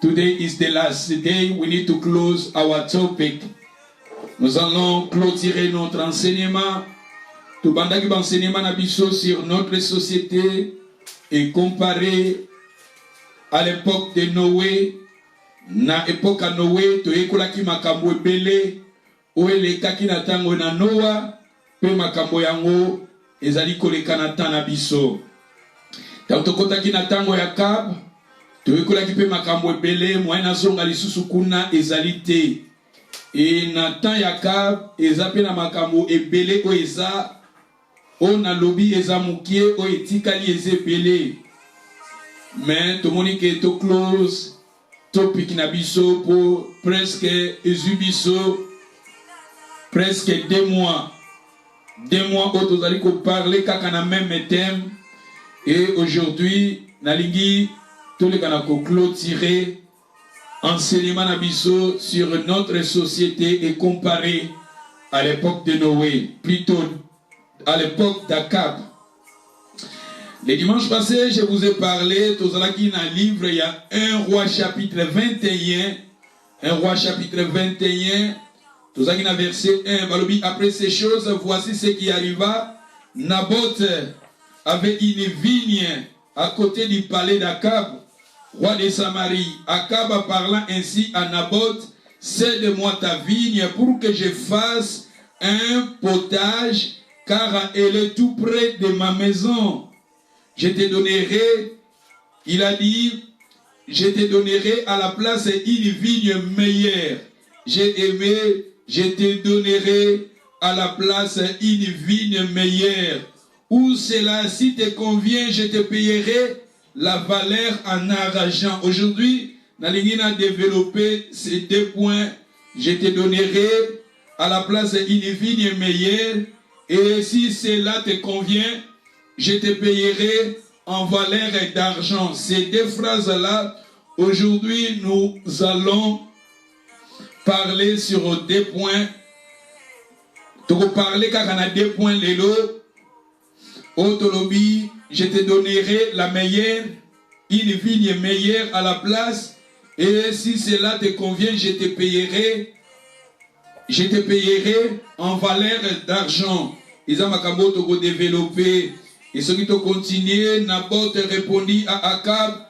Today is the last day. We need to close our topic. Nous allons clôturer notre enseignement. Tout bandaki enseignement na biso sur notre société et comparer à l'époque de Noé. Na époque à Noé, to ekolaki makambo ebele o elekaki na tango na Noa pe makambo yango ezali koleka na tana biso. Tanto kotaki na tango ya Kab, to ekolaki pe makambo ebele moyen zonga lisusu kuna ezali te. Et na tan ya Kab eza pe na makambo ebele o eza o na lobi eza mukie o etikali ezebele. Mais to monike to close topic na biso pour presque ezubiso presque 2 mois. 2 mois où nous allons parler kaka na même thème. Et aujourd'hui, nalingi tous les kanako clôturer enseignement na biso sur notre société et comparer à l'époque de Noé, plutôt à l'époque d'Akab. Le dimanche passé, je vous ai parlé, dans un livre, il y a 1 roi chapitre 21. 1 roi chapitre 21, dans un verset 1. Après ces choses, voici ce qui arriva. Naboth avait une vigne à côté du palais d'Akab, roi de Samarie. Akab parlant ainsi à Naboth, cède-moi ta vigne pour que je fasse un potage, car elle est tout près de ma maison. Je te donnerai, il a dit, je te donnerai à la place une vigne meilleure. J'ai aimé, je te donnerai à la place une vigne meilleure. Où cela, si te convient, je te payerai la valeur en argent. Aujourd'hui, Nalingi a développé ces 2 points. Je te donnerai à la place une vigne meilleure. Et si cela te convient, je te payerai en valeur d'argent. Ces 2 phrases-là, aujourd'hui, nous allons parler sur 2 points. Tu peux parler car on a 2 points, Lélo. Autolobie, je te donnerai la meilleure, une vigne meilleure à la place. Et si cela te convient, je te payerai en valeur d'argent. Ils ont makambo to développer. Et ceux qui ont continué, Naboth répondit à Akab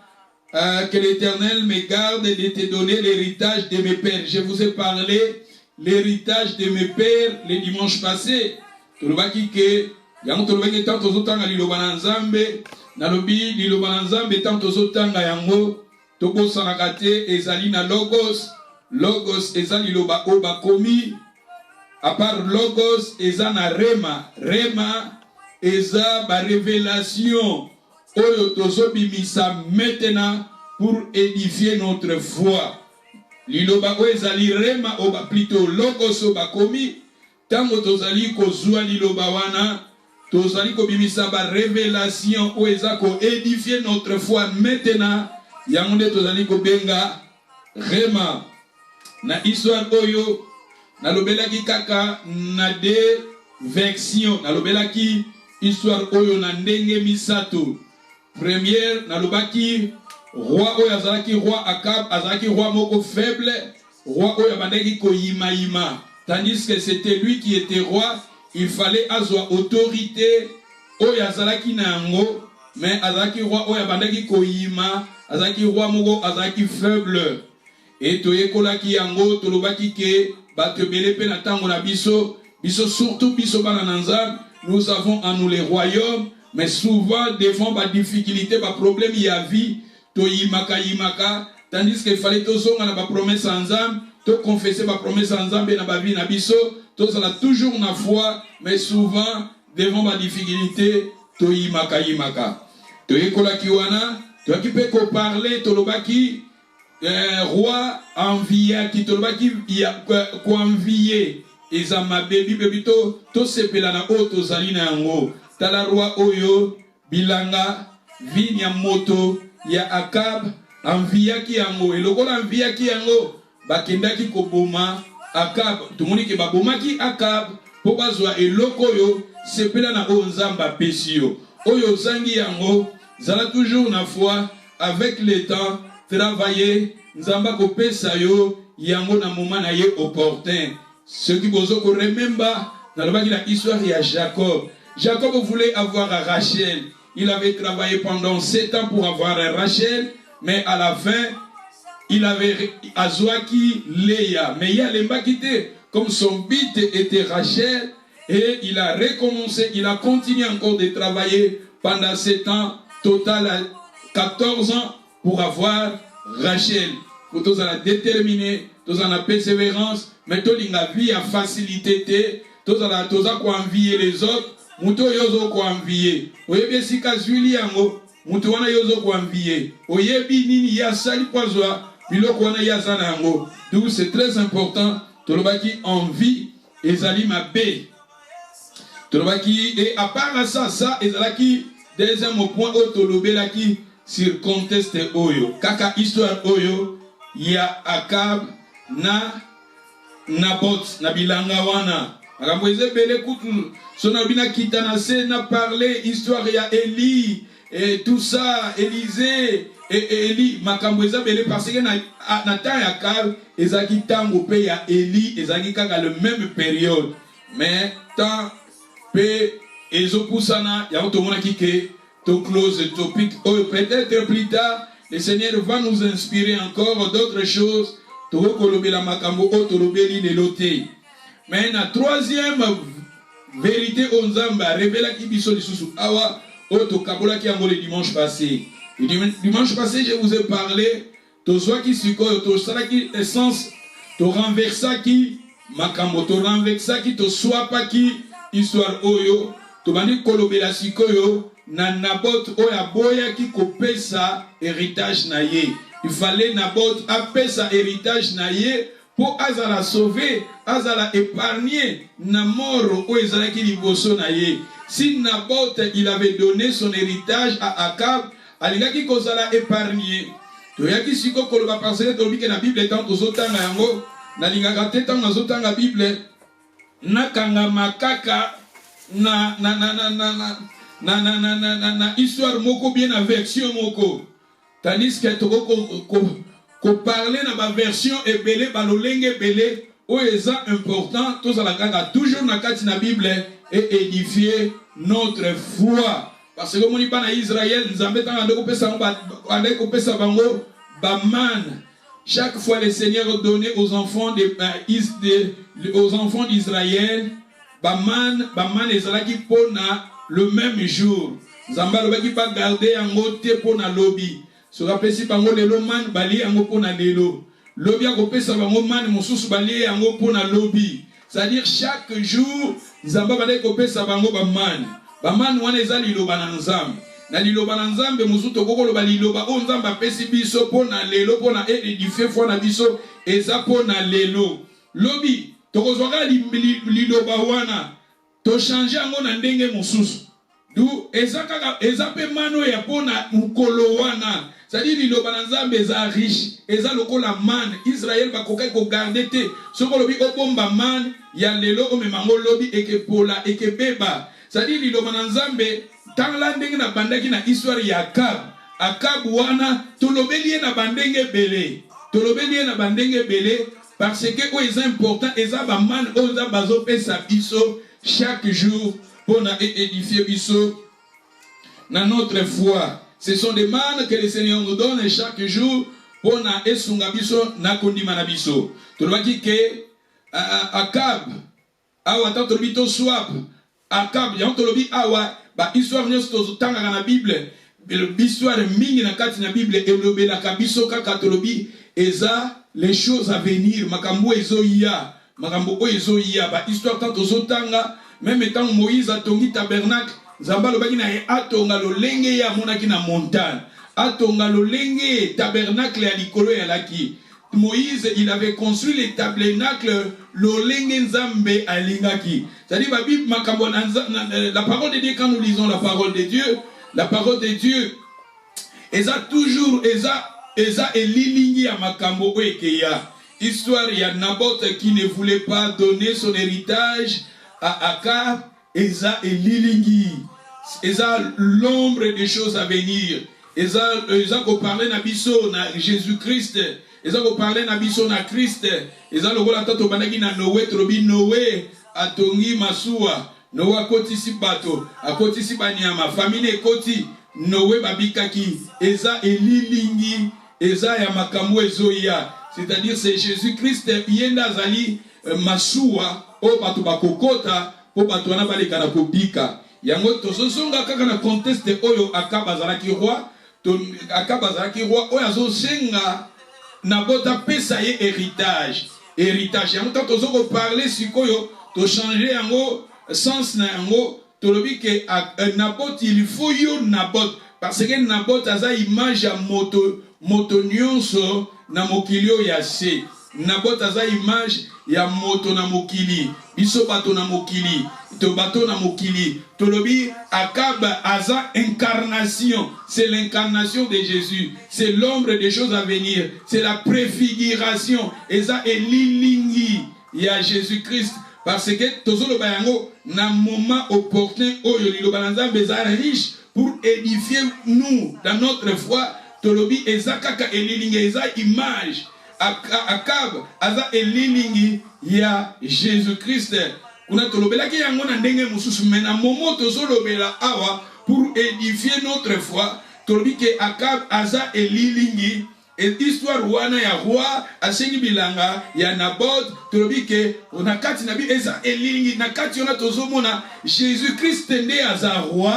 que l'Éternel me garde de te donner l'héritage de mes pères. Je vous ai parlé l'héritage de mes pères le dimanche passé. Tolobaki ke yango tolobaki tant tozotanga liloba na Nzambe, nalobi liloba na Nzambe tant tozotanga yango tokosanaka te ezali na logos. Logos ezali liloba o bakomi. À part logos ezana rema. Rema eza ba révélation oyo tozobimisa maintenant pour édifier notre foi. Liloba o ezali rema o plutôt logos o bakomi. Tango tozali kozwa liloba wana tozali kobimisa ba révélation o eza ko édifier notre foi maintenant. Yango nde tozali kobenga rema. Na histoire oyo nalobelaki kaka na 2 versions. Nalobelaki histoire oyo na ndenge misato. Première, nalobaki roi oyo azalaki roi Akab, azalaki roi moko faible, roi oyo abandaki ko yima. Tandis que c'était lui qui était roi, il fallait azwa autorité oyo azalaki na yango, mais azalaki roi oyo abandaki ko yima, azalaki roi moko azalaki faible. Et toyekolaki yango tolobaki ke bato bele pe na tango na biso surtout biso bana nanza, nous avons en nous les royaumes, mais souvent devant ba difficulté, ba problème ya vie, to yimaka, tandis qu'il fallait to zonga na ba promesse ensemble, to confesser ba promesse ensemble na ba vie na biso, to sala toujours na foi, mais souvent devant ba difficulté, to yimaka. To yekolaki wana, to akipe ko parler to lobaki roi envia qui to lobaki ko envier ezama bebi to sepela na oto zali na yango. Tala roi oyo bilanga vinya moto ya Akab enviaki yango. Elokola enviaki yango bakendaki koboma Akab. Tumoni ke babomaki Akab po bazwa eloko yo sepela na o nzamba pesio. Oyo zangi yango zala toujours na foi avec le temps travailler, nzamba kopesa yo yango na moment na ye opportun. Ceux qui bozo ko remember dans l'histoire il y a Jacob. Jacob voulait avoir Rachel. Il avait travaillé pendant 7 ans pour avoir Rachel, mais à la fin il avait Azwaki, Léa. Mais il y a les quitté comme son but était Rachel et il a recommencé, il a continué encore de travailler pendant 7 ans, total 14 ans pour avoir Rachel. Pour tous en a déterminé, tous en a persévérance, mais tous la vie a facilité, tous en a envier les autres, muto yozo ko envier. Oyebi si kazwili yango, muto wana yozo ko envier. Oyebi nini ya sali poizwa, biloko wana ya zana yango. Donc c'est très important, tolobaki envie ezali mabe. Tolobaki et à part ça ezalaki deuxième point au tolobelaki sur contexte oyo. Kaka histoire oyo ya Akab na Nabot na bilanga wana. Akamweze bele kutu sona bina kitana se na parler histoire ya Eli et tout ça Élisée et Eli makamweza bele parce que na temps ya Akab ezaki tango pe ya Eli ezaki kaka le même période mais tant pe ezopusana ya otomona kike to close the topic oh, peut-être plus tard le Seigneur va nous inspirer encore d'autres choses to kolobela makambo o tolobeli lelote. Mais la troisième vérité onzamba révèle qui biso lisusu awa oto kabola ki yango le dimanche passé. Le dimanche passé je vous ai parlé to soit qui siko to sala ki essence to renversa qui makambo to renversa qui to soit pas qui histoire oyo to bandi kolobela sikoyo na Nabot oya boya ki kopesa héritage na ye. Il fallait Nabot apesa héritage na ye pour azala sauver, azala épargner na mort ou ezala ki liboso na ye. Si Nabot il avait donné son héritage à Akab, alingaki kozala épargner. To yaki siko koloba parce que to bike na Bible tant ozotanga yango, na lingaka te tant ozotanga Bible na kanga makaka na histoire moko bien na version moko. Tandis que ko parler na ba version ebele ba lolenge belé o eza important tous la kanga toujours na kati na Bible et édifier notre foi parce que moni bana Israël nzambe tanga ndeko pesa bango ba man. Chaque fois le Seigneur donnait aux enfants d'Israël ba man ezalaki pona le même jour. Nzambe alobaki pas garder yango te pona lobi. So rapesi bango lelo man bali yango pona lelo. Lobi akopesa bango man mosusu bali yango pona lobi. C'est-à-dire chaque jour Nzambe bali kopesa bango ba man. Ba man wana ezali liloba na Nzambe. Na liloba na Nzambe mosusu tokoko loba liloba o Nzambe apesi biso pona lelo pona édifier foi na biso eza pona lelo. Lobi tokozwaka liloba wana to changer yango na ndenge mosusu. Du eza pe mano ya pona mukolo wana. C'est-à-dire liloba na Nzambe eza riche, eza lokola man Israël ba kokai ko garder te. Soko lobi obomba man ya lelo o memango lobi ekepola ekebeba. C'est-à-dire liloba na Nzambe tant la ndenge na bandaki na histoire ya Akab wana tolobeli na bandenge belé. Tolobeli na bandenge belé parce que o eza important eza ba man o eza bazo pesa biso chaque jour pour édifier biso dans notre foi. Ce sont des mannes que le Seigneur nous donne chaque jour pour na esunga biso na kondima na biso. Tolobaki ke Akab awa tanto bito swap Akab ya tolobi awa ba histoire nyonso tanga na Bible l'histoire mingi na kati na Bible elobela ka biso kaka tolobi eza les choses à venir makambo ezoya makambo ezoya ba histoire tanto zotanga même tant Moïse a tongi tabernacle Nzambe alobaki na atonga lolenge ya monaki na montagne atonga lolenge tabernacle ya likolo ya laki. Moïse il avait construit les tabernacles lolenge Nzambe alingaki. C'est-à-dire la Bible makambo la parole de Dieu quand nous lisons la parole de Dieu eza toujours eza elilingi ya makambo ekeya. Histoire ya Nabot qui ne voulait pas donner son héritage à Akab, eza elilingi, eza l'ombre des choses à venir. eza ko parler na biso na Jésus-Christ, eza ko parler na biso na Christ, eza lokola tato bandaki na Noé, tolobi Noé atongi masuwa, Noé akotisi bato, akotisi banyama, famille ekoti, Noé babikaki, eza elilingi, eza ya makambo ezoya, c'est-à-dire c'est Jésus-Christ yenda zali masuwa o bato bakokota po bato wana baleka na kobika. Yango tozozonga kaka na contexte oyo Akaba azalaki roi, Akaba azalaki roi oyo azosenga na bota pesa ye héritage. Héritage. Yango tozoko parler sikoyo to changer yango sens na yango tolobi ke Nabot il faut yo Nabot parce que Nabot aza image ya moto nyonso na mokili oyo ya se. Nabot aza image ya moto na mokili, biso bato na mokili, to bato na mokili. Tolobi Akab aza incarnation, c'est l'incarnation de Jésus, c'est l'ombre des choses à venir, c'est la préfiguration, eza elilingi ya Jésus-Christ, parce que tozolo bayango na moment opportun oyo liloba na Nzambe eza riche pour édifier nous dans notre foi. Tolobi eza kaka elilingi, eza image. Akab aza elilingi ya Jésus-Christ. Kuna tolobelaki yango na ndenge mususu mena momo tozolobela awa pour édifier notre foi. Tolobi ke Akab aza elilingi et histoire wana ya roi asengi bilanga ya Nabot. Tolobi ke onakati nabi eza elilingi nakati ona tozomona Jésus-Christ nde aza roi,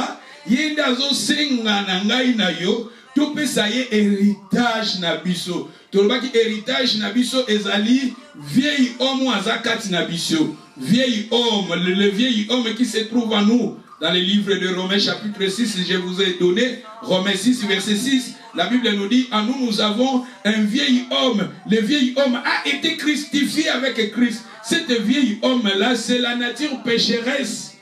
yende azo senga na ngai na yo to pesa ye héritage na biso. Tolobaki héritage na biso ezali vieil homme azakati na biso. Vieil homme, le vieil homme qui se trouve en nous. Dans le livre de Romains chapitre 6, je vous ai donné, Romains 6 verset 6, la Bible nous dit, en nous nous avons un vieil homme. Le vieil homme a été crucifié avec Christ. Cet vieil homme-là, c'est la nature pécheresse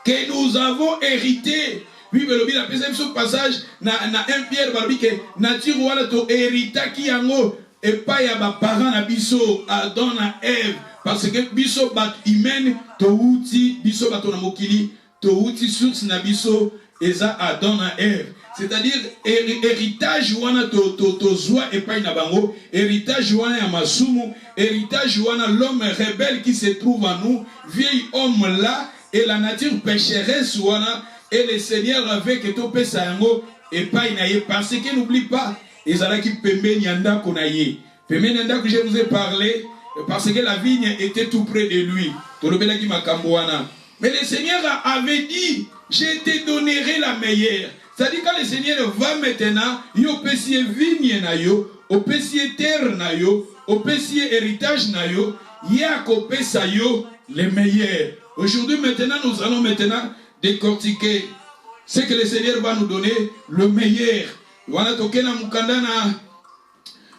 que nous avons hérité. Oui, mais la deuxième passage, na 1 Pierre, que nature wala to hérita ki yango et pas ya ba parents na biso Adam na Ève, parce que biso bat humaine to uti biso bato na mokili to uti source na biso eza Adam na Ève. C'est-à-dire héritage wana to zwa et pas na bango, héritage wana ya masumu, héritage wana l'homme rebelle qui se trouve en nous, vieil homme là et la nature pécheresse wana. Et le Seigneur avec tout pesa yango et pas inaye parce que n'oublie pas ezalaki pembeni yanda konaye. Pembeni yanda que je vous ai parlé parce que la vigne était tout près de lui. Tolobelaki makambo wana. Mais le Seigneur avait dit je te donnerai la meilleure. C'est-à-dire quand le Seigneur va maintenant, yo pesier vigne na yo, au pesier terre na yo, au pesier héritage na yo, ya ko pesa yo le meilleur. Aujourd'hui maintenant nous allons maintenant décortiquer ce que le Seigneur va nous donner, le meilleur.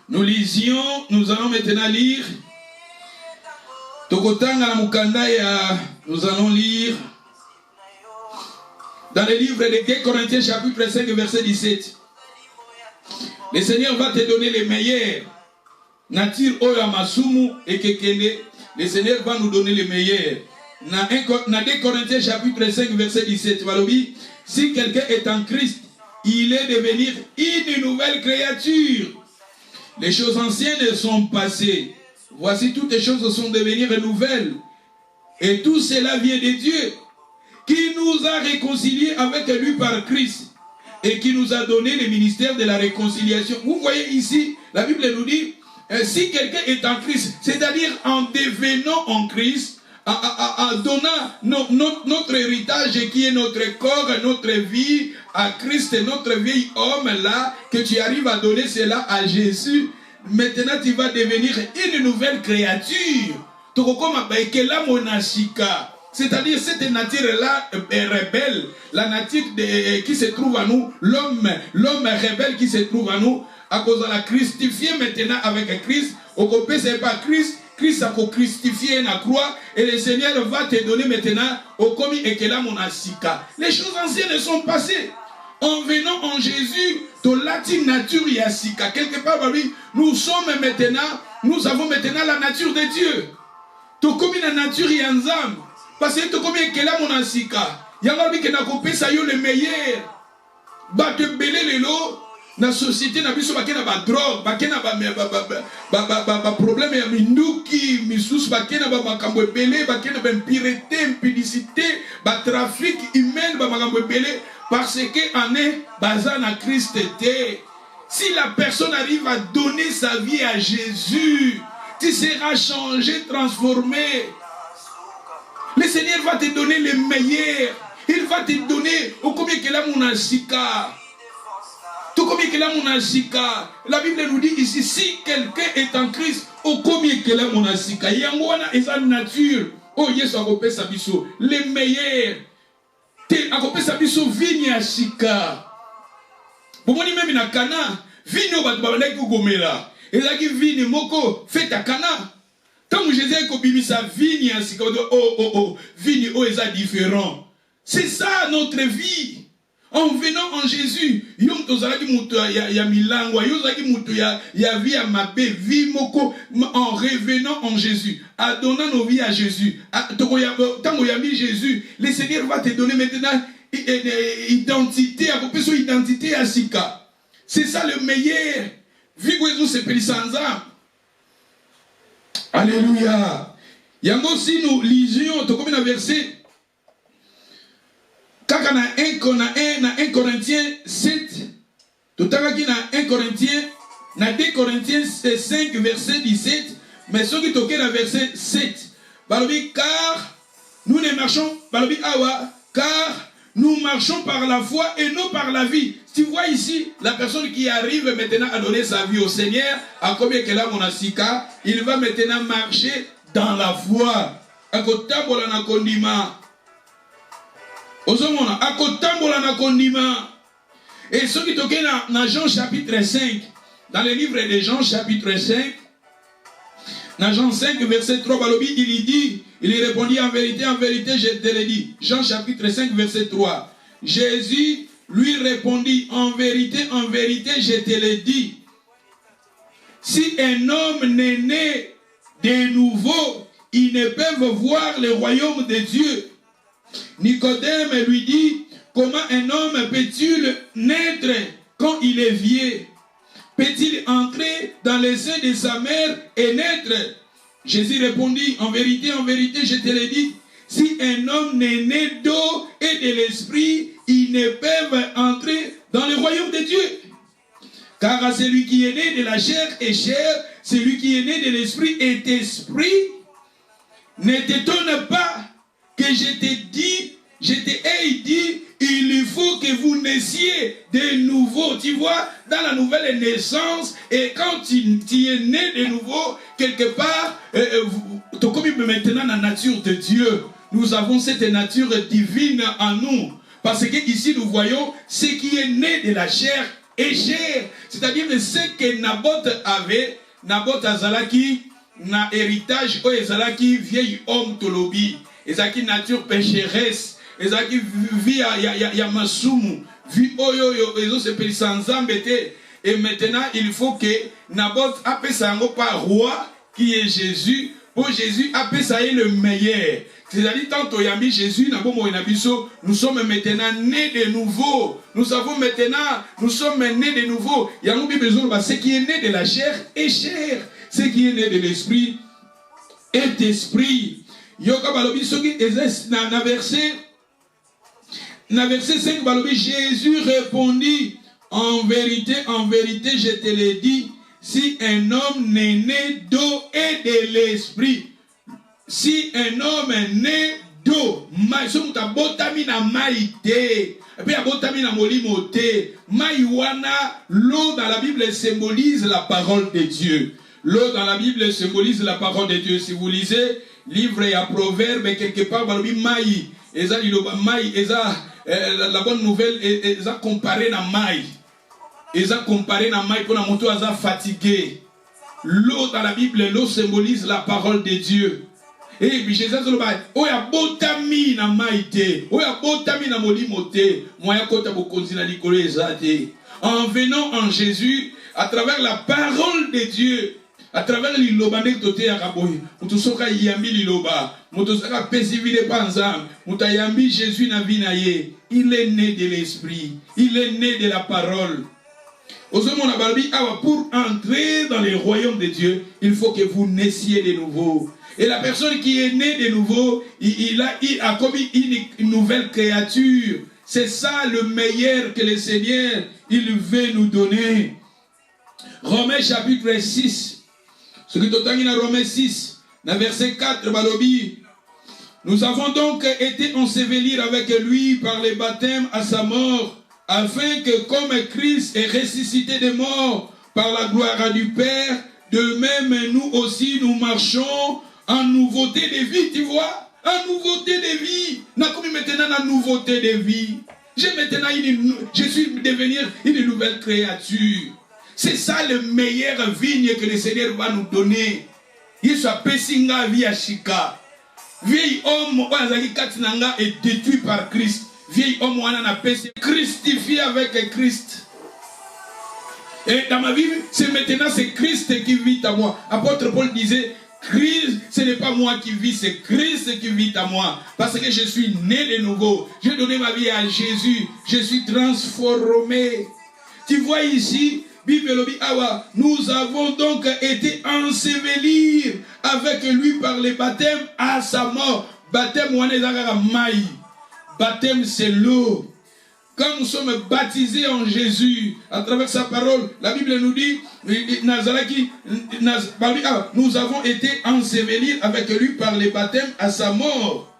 Nous lisions, nous allons maintenant lire. Nous allons lire dans le livre de 2 Corinthiens chapitre 5 verset 17. Le Seigneur va te donner le meilleur. Nature oya masumu et kekende. Le Seigneur va nous donner le meilleur. Dans 2 Corinthiens chapitre 5 verset 17, si quelqu'un est en Christ, il est devenu une nouvelle créature. Les choses anciennes sont passées. Voici toutes les choses sont devenues nouvelles. Et tout cela vient de Dieu, qui nous a réconciliés avec lui par Christ et qui nous a donné le ministère de la réconciliation. Vous voyez ici, la Bible nous dit, si quelqu'un est en Christ, c'est-à-dire en devenant en Christ, en donnant notre héritage qui est notre corps, notre vie à Christ, notre vieil homme là, que tu arrives à donner cela à Jésus, maintenant tu vas devenir une nouvelle créature. C'est-à-dire cette nature-là rebelle, la nature qui se trouve en nous, l'homme rebelle qui se trouve en nous, à cause de la christifier maintenant avec Christ, au copé c'est pas Christ, Christ a christifié la croix et le Seigneur va te donner maintenant au commis et que là mon asika. Les choses anciennes sont passées. En venant en Jésus, de la nature yasika. Quelque part, nous sommes maintenant, nous avons maintenant la nature de Dieu. To commis la nature yanzam. Parce que to commis que là mon asika. Yamabi que na copé ça yo le meilleur. bato ebele lelo na société na biso bakena ba drogue, bakena ba problème ya minduki, misusu bakena ba makambo ebele, bakena ba impureté, impudicité, ba trafic humain, ba makambo ebele parce que en est baza na Christ était. Si la personne arrive à donner sa vie à Jésus, tu seras changé, transformé. Le Seigneur va te donner le meilleur. Il va te donner au combien que la monasika. Tout combien que la monasika. La Bible nous dit ici, si quelqu'un est en Christ, au combien que la monasika. Yangwana est sa nature. Oh yes, akopé sabiso. Le meilleur. Te akopé sabiso vigne asika. Bomoni même na Cana, vigne au batbabandaki gomela. Et là qui vigne moko fait à Cana. Quand Jésus a copie sa vigne asika, vigne o est différent. C'est ça notre vie. En venant en Jésus, yom tozalaki muto ya milangwa, yozaki muto ya vie à mabe, vie moko en revenant en Jésus, en donnant nos vies à Jésus. Tant qu'on a mis Jésus, le Seigneur va te donner maintenant identité, à peu près identité à Sika. C'est ça le meilleur. Vigouezou se peli sans âme. Alléluia. Yango si nous lisions, comme un verset. Quand on a 1 Corinthiens 7, tout à l'heure, dans 1 Corinthiens, dans 2 Corinthiens 5, verset 17, mais ce qui est dans verset 7, car nous ne marchons, car nous marchons par la foi et non par la vie. Tu vois ici, la personne qui arrive maintenant à donner sa vie au Seigneur, à combien qu'elle a mon asika, il va maintenant marcher dans la foi. À côté de la condiment. Et ce qui est dans Jean chapitre 5, dans le livre de Jean chapitre 5, dans Jean 5 verset 3, il répondit en vérité, je te l'ai dit. Jean chapitre 5 verset 3. Jésus lui répondit en vérité, je te l'ai dit. Si un homme n'est né de nouveau, il ne peut voir le royaume de Dieu. Nicodème lui dit, comment un homme peut-il naître quand il est vieux? Peut-il entrer dans le sein de sa mère et naître? Jésus répondit, en vérité, je te l'ai dit, si un homme n'est né d'eau et de l'esprit, ils ne peuvent entrer dans le royaume de Dieu. Car à celui qui est né de la chair est chair, celui qui est né de l'esprit est esprit. Ne t'étonne pas que je t'ai dit, il faut que vous naissiez de nouveau. Tu vois, dans la nouvelle naissance, et quand tu es né de nouveau, quelque part, comme maintenant la nature de Dieu, nous avons cette nature divine en nous. Parce que ici nous voyons ce qui est né de la chair et chair. C'est-à-dire ce que Naboth avait, Naboth azalaki, na héritage, o ezalaki vieil homme tolobi. Ezaki nature pécheresse, ezaki vie ya masumu, vie oyo ezo se peli sans embêter. Et maintenant il faut que Naboth appelle ça par roi qui est Jésus, pour Jésus appelle ça le meilleur. C'est-à-dire tantôt yambi Jésus nous sommes maintenant nés de nouveau. Nous sommes nés de nouveau. Yambi besoin ce qui est né de la chair est chair, ce qui est né de l'esprit est esprit. Yoka balobi soki na verset 5 balobi Jésus répondit en vérité je te l'ai dit, si un homme n'est né d'eau et de l'esprit, si un homme est né d'eau, maïsomuta botami na maïte, et puis botami na molimote, maïwana, l'eau dans la Bible symbolise la parole de Dieu. L'eau dans la Bible symbolise la parole de Dieu. Si vous lisez livre et à proverbe, quelque part, balobi maï, eza maï, eza la bonne nouvelle, eza comparé na maï. Eza comparé na maï pour la moto eza fatigué. L'eau dans la Bible, l'eau symbolise la parole de Dieu. Et puis Jésus a oya botami na maïte, oya botami na molimote, moya kota bokonzi na likolo ezate. En venant en Jésus, à travers la parole de Dieu, à travers liloba ndenge toteyaka boye moto soki ayambi liloba moto soki apesi vi epa nzambe moto ayambi Jésus na vie na ye, il est né de l'esprit, il est né de la parole. Pour entrer dans le royaume de Dieu, il faut que vous naissiez de nouveau. Et la personne qui est née de nouveau, il a commis une nouvelle créature. C'est ça le meilleur que le Seigneur il veut nous donner. Romains chapitre 6. Ce qui est dans Romains 6, dans verset 4, Balobi. Nous avons donc été ensevelis avec lui par le baptême à sa mort, afin que comme Christ est ressuscité des morts par la gloire du Père, de même nous aussi nous marchons en nouveauté de vie, tu vois, en nouveauté de vie. N'a comme maintenant la nouveauté de vie. Je suis devenir une nouvelle créature. C'est ça le meilleur vigne que le Seigneur va nous donner. Il soit pessinga via Chika. Vieil homme Katinanga est détruit par Christ. Vieil homme wana christifié avec Christ. Et dans ma vie, c'est maintenant c'est Christ qui vit à moi. Apôtre Paul disait, Christ, ce n'est pas moi qui vis, c'est Christ qui vit à moi. Parce que je suis né de nouveau. J'ai donné ma vie à Jésus. Je suis transformé. Tu vois ici, nous avons donc été ensevelis avec lui par le baptême à sa mort. Baptême, baptême, c'est l'eau. Quand nous sommes baptisés en Jésus, à travers sa parole, la Bible nous dit, nous avons été ensevelis avec lui par le baptême à sa mort.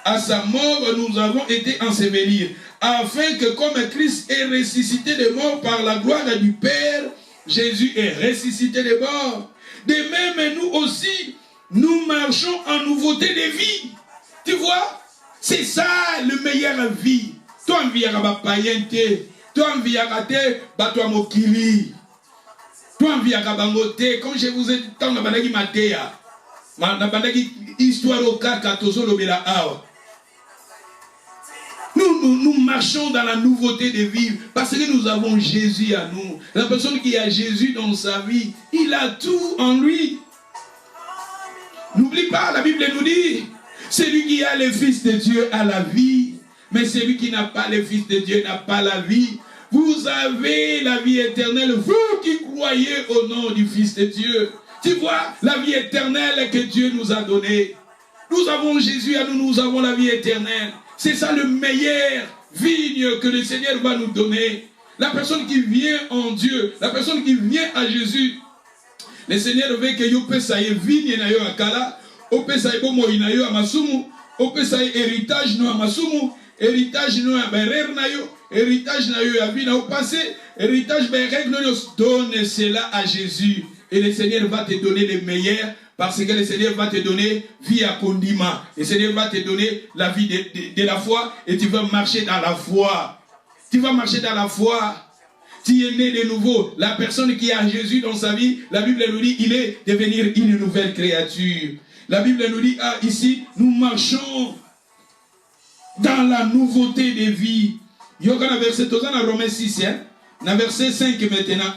À sa mort, nous avons été ensevelis, afin que comme Christ est ressuscité des morts par la gloire du Père, Jésus est ressuscité des morts. De même, nous aussi, nous marchons en nouveauté de vie. Tu vois, c'est ça le meilleur vie. Toi, enviara ba païenté. Toi, enviara te, ba toi mokili. Toi, enviara ba moté. Comme je vous ai dit, tant na bandaki matéa. Na bandaki histoire au kaka tozo lobela awa. Nous marchons dans la nouveauté de vivre parce que nous avons Jésus à nous. La personne qui a Jésus dans sa vie, il a tout en lui. N'oublie pas, la Bible nous dit, celui qui a le Fils de Dieu a la vie, mais celui qui n'a pas le Fils de Dieu n'a pas la vie. Vous avez la vie éternelle, vous qui croyez au nom du Fils de Dieu. Tu vois, la vie éternelle que Dieu nous a donnée. Nous avons Jésus à nous, nous avons la vie éternelle. C'est ça le meilleur vigne que le Seigneur va nous donner. La personne qui vient en Dieu, la personne qui vient à Jésus, le Seigneur veut que yo pesa ye vigne na yo akala, o pesa ye bomo na yo amasumu, o pesa ye héritage no amasumu, héritage no ya berer na yo, héritage na yo ya vie na au passé, héritage berer no yo, donne cela à Jésus et le Seigneur va te donner le meilleur. Parce que le Seigneur va te donner vie à condiment. Le Seigneur va te donner la vie de la foi et tu vas marcher dans la foi. Tu vas marcher dans la foi. Tu es né de nouveau. La personne qui a Jésus dans sa vie, la Bible nous dit, il est devenir une nouvelle créature. La Bible nous dit, ici, nous marchons dans la nouveauté de vie. Il y a un verset, dans Romains 6, dans verset 5 maintenant.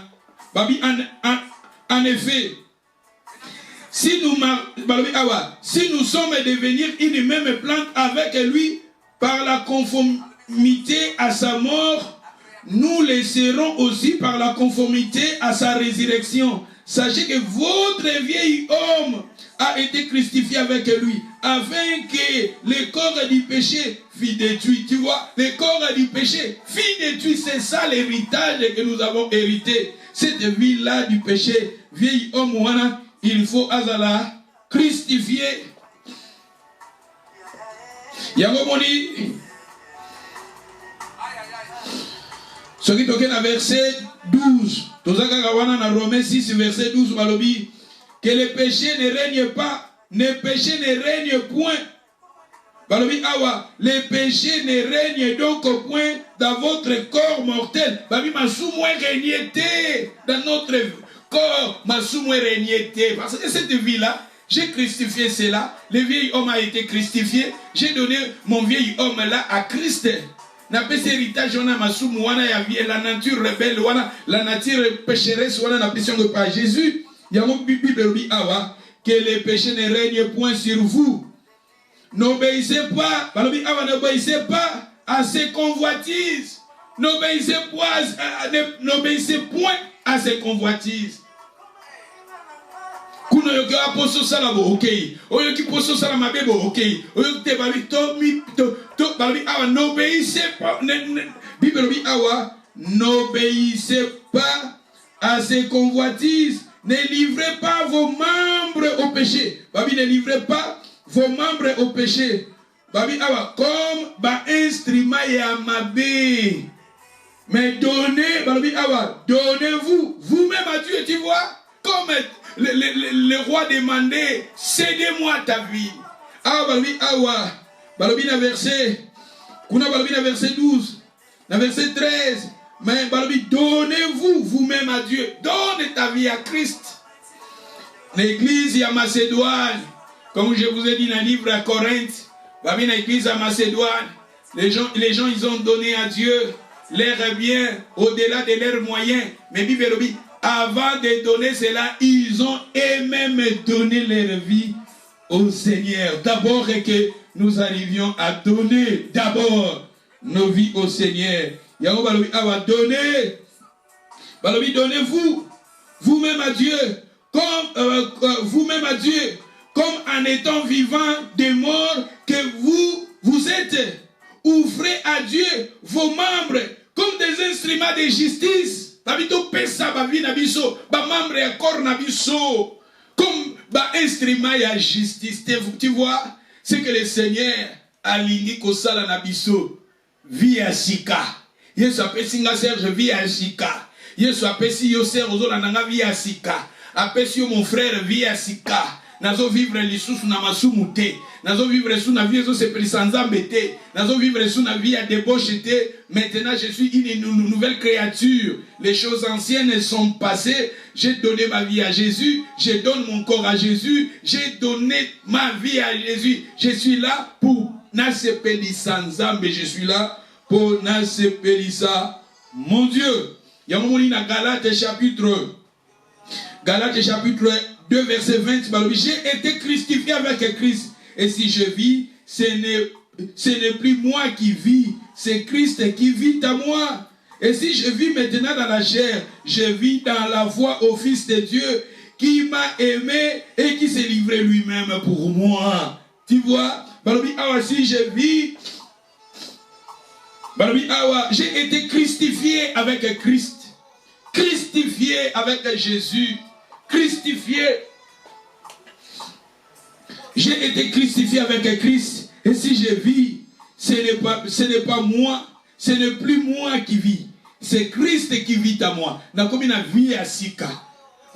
En effet, si nous sommes devenir une même plante avec lui par la conformité à sa mort, nous le serons aussi par la conformité à sa résurrection. Sachez que votre vieil homme a été crucifié avec lui, afin que le corps du péché fût détruit. Tu vois, le corps du péché fût détruit. C'est ça l'héritage que nous avons hérité. Cette vie-là du péché, vieil homme, voilà, il faut azala christifier. Yagomoni. Ce qui est dans verset 12. Dans Romains 6, verset 12, malobi. Que le péché ne règne pas. Le péché ne règne point. Malobi awa. Le péché ne règne donc point dans votre corps mortel. Babi masou moins régné dans notre corps masou régné. Parce que cette vie-là, j'ai crucifié cela. Le vieil homme a été crucifié. J'ai donné mon vieil homme là à Christ. Na pesi héritage on a masumu wana ya vie la nature rebelle wana la nature pécheresse wana na pression par Jésus. Il y a mon Bible dit que les péchés ne règnent point sur vous. N'obéissez pas, n'obéissez pas à ces convoitises. N'obéissez point à ces convoitises. Kuno yoki aposo sala bo okay. Oyoki poso sala mabebo okay. Oyoki te babi to babi awa n'obéissez pas. Bible dit n'obéissez pas à ces convoitises. Ne livrez pas vos membres au péché. Babi, ne livrez pas vos membres au péché. Babi awa comme ba instrument ya mabe. Mais donnez, babi awa, donnez-vous vous-même à Dieu, tu vois, comme le roi demandait, cédez-moi ta vie. Awa babi awa, babi na verset, kuna babi na verset 12, na verset 13. Mais donnez-vous vous-même à Dieu. Donne ta vie à Christ. L'église à Macédoine, comme je vous ai dit dans le livre à Corinthe, l'église à Macédoine, les gens ils ont donné à Dieu leurs biens au-delà de leurs moyens. Mais avant de donner cela, ils ont eux-mêmes donné leur vie au Seigneur. D'abord que nous arrivions à donner d'abord nos vies au Seigneur. Yango balobi awa donner, balobi donnez-vous vous-même à Dieu, comme vous-même à Dieu, comme en étant vivant des morts que vous êtes. Ouvrez à Dieu vos membres comme des instruments de justice. Babito pesa bavi na biso, ba membre ya corps na biso, comme ba instrument ya justice. Tu vois, c'est que le Seigneur a lingi kosala na biso via sika. Yesu apesi nga Serge via sika. Yesu apesi yo Serge ozola nanga via sika. Apesi yo mon frère via sika. Nazo vivre lisusu na masumu te. Nazo vivre sous na vie zo se prisanzambe te. Nazo vivre sous na vie à débauche te. Maintenant je suis une nouvelle créature. Les choses anciennes sont passées. J'ai donné ma vie à Jésus. Je donne mon corps à Jésus. J'ai donné ma vie à Jésus. Je suis là pour nasepelisanzambe. Je suis là pour nasepelisa mon Dieu. Il y a un moment dans Galates chapitre 2 verset 20. J'ai été crucifié avec Christ. Et si je vis, ce n'est plus moi qui vis, c'est Christ qui vit à moi. Et si je vis maintenant dans la chair, je vis dans la foi au Fils de Dieu qui m'a aimé et qui s'est livré lui-même pour moi. Tu vois, si je vis, j'ai été crucifié avec Christ, crucifié avec Jésus, crucifié. J'ai été crucifié avec Christ. Et si je vis, ce n'est pas moi, ce n'est plus moi qui vis. C'est Christ qui vit à moi. Na comme une vie à sika.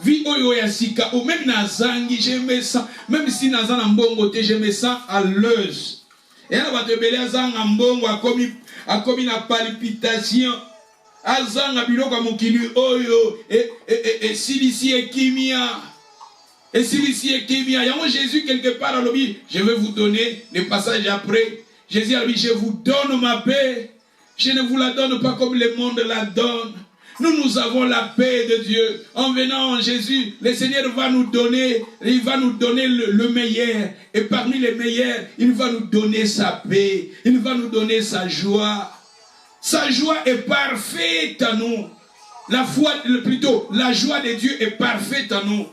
Vie oyo ya sika. Ou même na zangi, je me sens. Même si na zan mbongo te, je me sens à l'aise. Et là, va te belé à zang mbongo, a comme une palpitation. A zang a biloko mokili oyo. Et silici et kimia. Et silici et kimia. Yamo Jésus quelque part dans le Bible. Je vais vous donner le passage après. Jésus a dit, je vous donne ma paix. Je ne vous la donne pas comme le monde la donne. Nous avons la paix de Dieu. En venant en Jésus, le Seigneur va nous donner, il va nous donner le meilleur. Et parmi les meilleurs, il va nous donner sa paix. Il va nous donner sa joie. Sa joie est parfaite à nous. La joie de Dieu est parfaite à nous.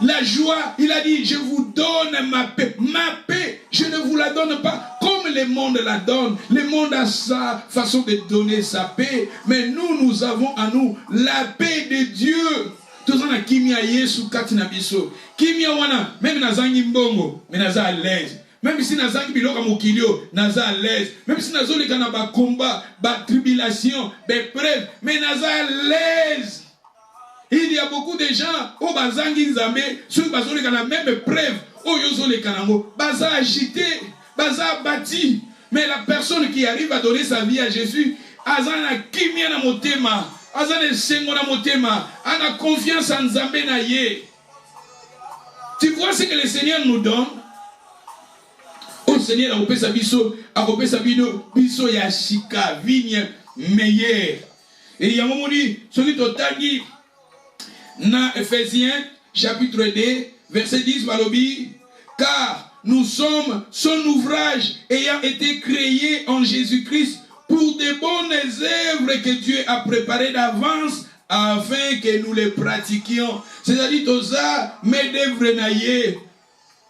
La joie, il a dit, je vous donne ma paix. Ma paix, je ne vous la donne pas comme le monde la donne. Le monde a sa façon de donner sa paix. Mais nous avons à nous la paix de Dieu. Tout ça, kimia Yesu katina biso. Kimia wana, même nazangi mbongo, mais naza à l'aise. Même si nazangi biloka mokilio, naza à l'aise. Même si nazoli kana ba combat, ba tribulation, ba preuve, mais naza à l'aise. Il y a beaucoup de gens au bazangi nzambe, ceux bazon les kana même preuve, au yozo les kanango, baza agité, baza bâti. Mais la personne qui arrive à donner sa vie à Jésus, azana kimia na motema, azana sengo na motema, ana confiance en nzambe na ye. Tu vois ce que le Seigneur nous donne? Au Seigneur a repé sa biso ya shika, vigne meilleure. Et il y a un moment dit, celui qui na Ephésiens chapitre 2, verset 10, Balobi, car nous sommes son ouvrage ayant été créé en Jésus-Christ pour de bonnes œuvres que Dieu a préparées d'avance afin que nous les pratiquions. C'est-à-dire, Tosa, mes œuvres naïe,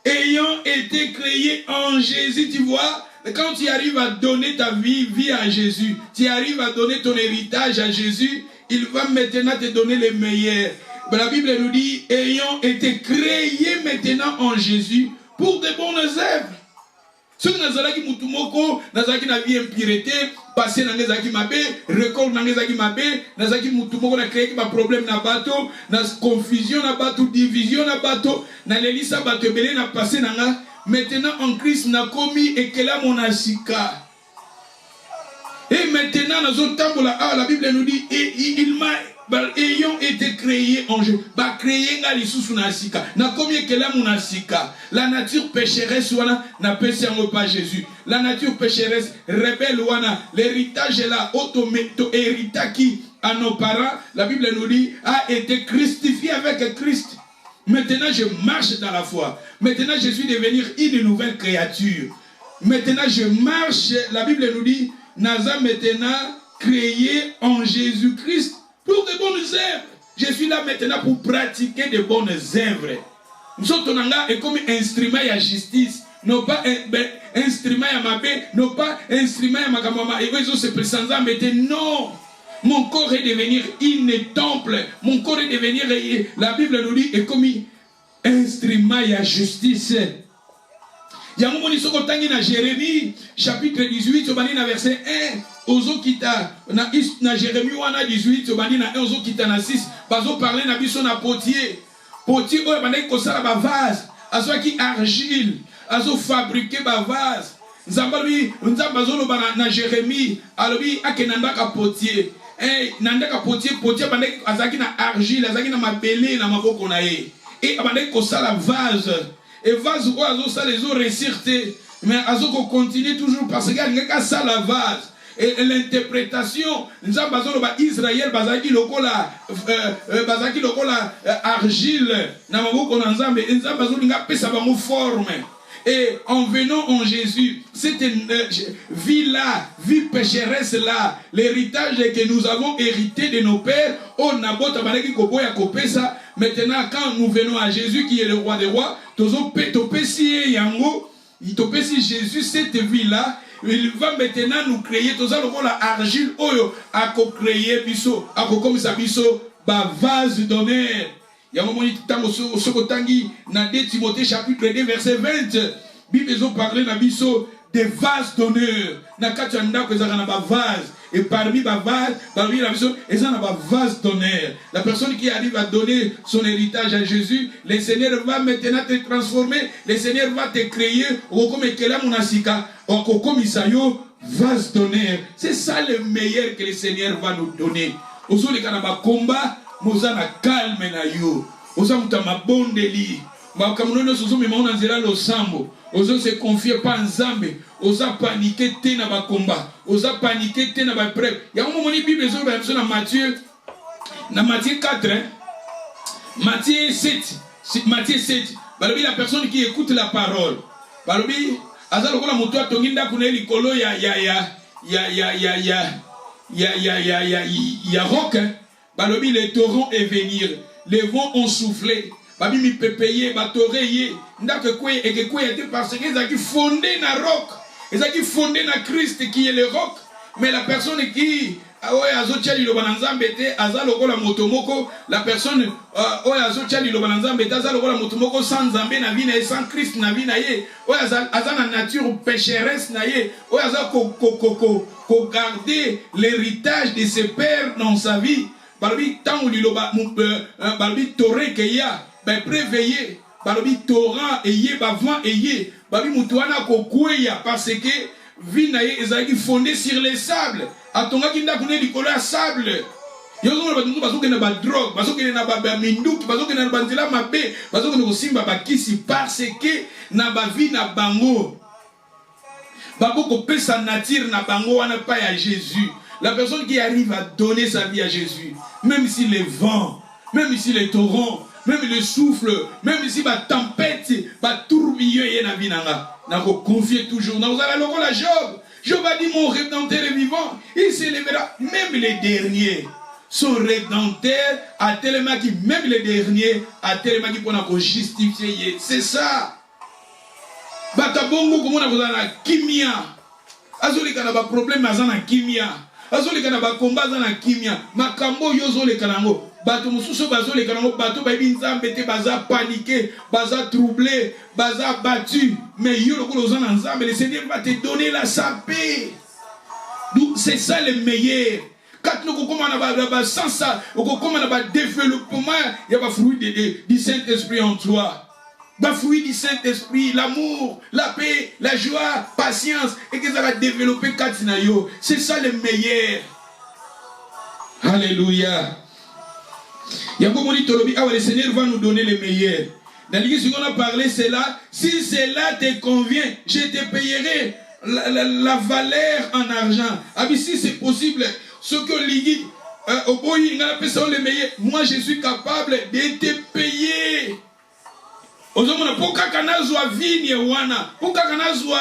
ayant été créés en Jésus, tu vois, quand tu arrives à donner ta vie à Jésus, tu arrives à donner ton héritage à Jésus, il va maintenant te donner les meilleurs. La Bible nous dit, ayant été créés maintenant en Jésus pour de bonnes œuvres. Ce que nous avons mutumoko, nous avons na vie impureté, passé dans les aki mabe, record dans les aki mabe, nous avons mutumoko na créé un problème na bateau, na confusion na bateau, division na bateau, na l'élisa bateau belé na passé na nga. Maintenant en Christ n'a commis et que là mon asika. Et maintenant dans un temps la Bible nous dit il m'a ayant été créé en Jésus, bah créé nga lisusu na asika. N'a commis et que là mon asika. La nature pécheresse wana n'a péché en pas Jésus. La nature pécheresse rebelle wana l'héritage est là autométo héritage qui à nos parents la Bible nous dit a été crucifié avec Christ. Maintenant, je marche dans la foi. Maintenant, je suis devenu une nouvelle créature. Maintenant, je marche. La Bible nous dit, Naza maintenant créé en Jésus-Christ pour de bonnes œuvres. Je suis là maintenant pour pratiquer de bonnes œuvres. Nous sommes comme instrument à justice. Non pas instrument à ma paix, non pas instrument à ma gamama. Et vous se présenter, non. Mon corps est devenir un temple. Mon corps est devenir, la Bible nous dit, est comme instrument à justice. Il y a un moment où dans Jérémie, chapitre 18, verset 1, Ozo kita, na Jérémie 18, 1, Ozo kita na 6, bazo parler na biso na potier. Potier, oyo bandaki kosala ba vase, azo ki argile, azo fabriquer ba vase. Nzambalobi, nzambazo na Jérémie, alobi akenandaka potier. Nandaka potier bandaki azaki na argile, azaki na mabele na maboko na ye. Et bandaki kosala vase. Et vase ou azo ça les ont resirté, mais azo ko continue toujours parce que ngaka ça la vase. Et l'interprétation, nzambazo ba Israël bazaki lokola argile na maboko na nzambe, nzambazo nga pesa bango forme. Et en venant en Jésus, cette vie-là, vie pécheresse-là, l'héritage que nous avons hérité de nos pères, on a beau tabaraki koboya kopesa. Maintenant, quand nous venons à Jésus qui est le roi des rois, topesi yango, topesi Jésus cette vie-là, il va maintenant nous créer, toza lokola argile oyo, ako créer biso, ako comme ça biso, ba vase d'honneur. Il y a un moment où dans 2 Timothée chapitre 2 verset 20, Bible ils ont parlé dans biso des vases d'honneur. Na kachanda que ça na ba vase et parmi ba vase, parmi la biso et ça na ba vase d'honneur. La personne qui arrive à donner son héritage à Jésus, le Seigneur va maintenant te transformer, le Seigneur va te créer au comme kela munasika, au comme isayo vase d'honneur. C'est ça le meilleur que le Seigneur va nous donner. Ozo le kanaba combat Moza na calme na yo. Oza mutama bondeli. Makamunono sozo me mauna nzela lo sambo. Ozo se confier pas en Zambé. Oza paniquer te na ba combat. Oza paniquer te na ba preuve. Ya un moment ni Bible zo ba na Matthieu. Na Matthieu 4 hein. Matthieu 7. Matthieu 7. Balobi la personne qui écoute la parole. Balobi azalo kola mutu atonginda kuna likolo ya rock hein. Balobi les torrents est venir, les vents ont soufflé. Babi mi pepeye, batoreye, ndake kwe et que kwe était parce que ils ont fondé na roc, ils ont fondé na Christ qui est le roc. Mais la personne qui azochali lo bananzambete azalo kola motomoko, la personne azochali lo bananzambete azalo kola motomoko sans zambe na vie na sans Christ na vie na ye, azana nature pécheresse na ye, azalo ko garder l'héritage de ses pères dans sa vie. Balobi tant liloba balobi toré que ya ben préveiller balobi torrent et ba vent et balobi mutuana ko kweya parce que vie na ye ezaki fondé sur les sables atonga kinda kune likolo ya sable yozo ba tungu bazoke na ba drogue bazoke na ba minduki bazoke na ba nzela mabe bazoke na simba ba kisi parce que na ba vie na bango baboko pesa nature na bango wana pa ya Jésus. La personne qui arrive à donner sa vie à Jésus, même si les vents, même si les torrents, même le souffle, même si la tempête, la tourbillon est na vinanga. N'a confié toujours. Nous allons la Job. Job a dit mon rédempteur est vivant. Il s'élèvera. Même les derniers. Son rédempteur a tellement qui, même les derniers, a tellement qui pour nous justifier. C'est ça. Batabongo comme on a besoin de kimia. Azoli kana ba problème azana kimia. Azoli kana ba combat azana kimia. Makambo yozo le kanango. Bato mususu bazo le kanango. Bato ba ibinzambe te baza paniqué, baza troublé, baza battu. Mais yo le kozana nzambe, le Seigneur va te donner la sa paix. Donc c'est ça le meilleur. Quand nous commençons à sans ça, nous commençons à développement, il y a des fruits du Saint-Esprit en toi. Les fruits du Saint-Esprit, l'amour, la paix, la joie, patience, et que ça va développer Katinayo. C'est ça le meilleur. Alléluia. Il y a beaucoup de tolobi, ah, le Seigneur va nous donner le meilleur. Dans l'église, on a parlé cela. Si cela te convient, je te payerai la valeur en argent. Ah, mais si c'est possible, ce que l'Église, moi je suis capable de te payer. Pourquoi kana zwa vigne wana, pourquoi kana zwa